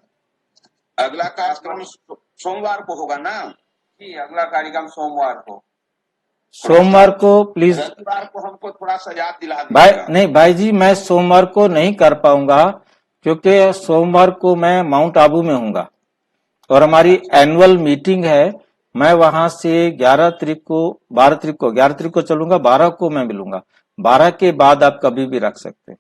Speaker 5: अगला कार्यक्रम सोमवार को होगा ना?
Speaker 1: जी, अगला कार्यक्रम
Speaker 2: सोमवार को प्लीज।
Speaker 5: रविवार को हमको थोड़ा सा याद दिला
Speaker 2: भाई
Speaker 5: दीजिएगा।
Speaker 2: नहीं भाई जी, मैं सोमवार को नहीं कर पाऊंगा क्योंकि सोमवार को मैं माउंट आबू में हूँगा और हमारी एनुअल मीटिंग है। मैं वहां से 11 तारीख को 12 तारीख को 11 तारीख को चलूंगा, 12 को मैं मिलूंगा। 12 के बाद आप कभी भी रख सकते हैं।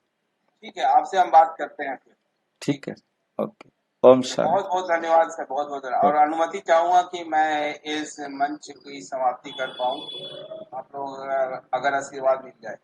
Speaker 1: ठीक है, आपसे हम बात करते हैं फिर।
Speaker 2: ठीक है, ओके। ओम शांति।
Speaker 1: बहुत बहुत धन्यवाद सर, बहुत बहुत धन्यवाद। और अनुमति चाहूंगा कि मैं इस मंच की समाप्ति कर पाऊं, आप लोग अगर आशीर्वाद मिल जाए।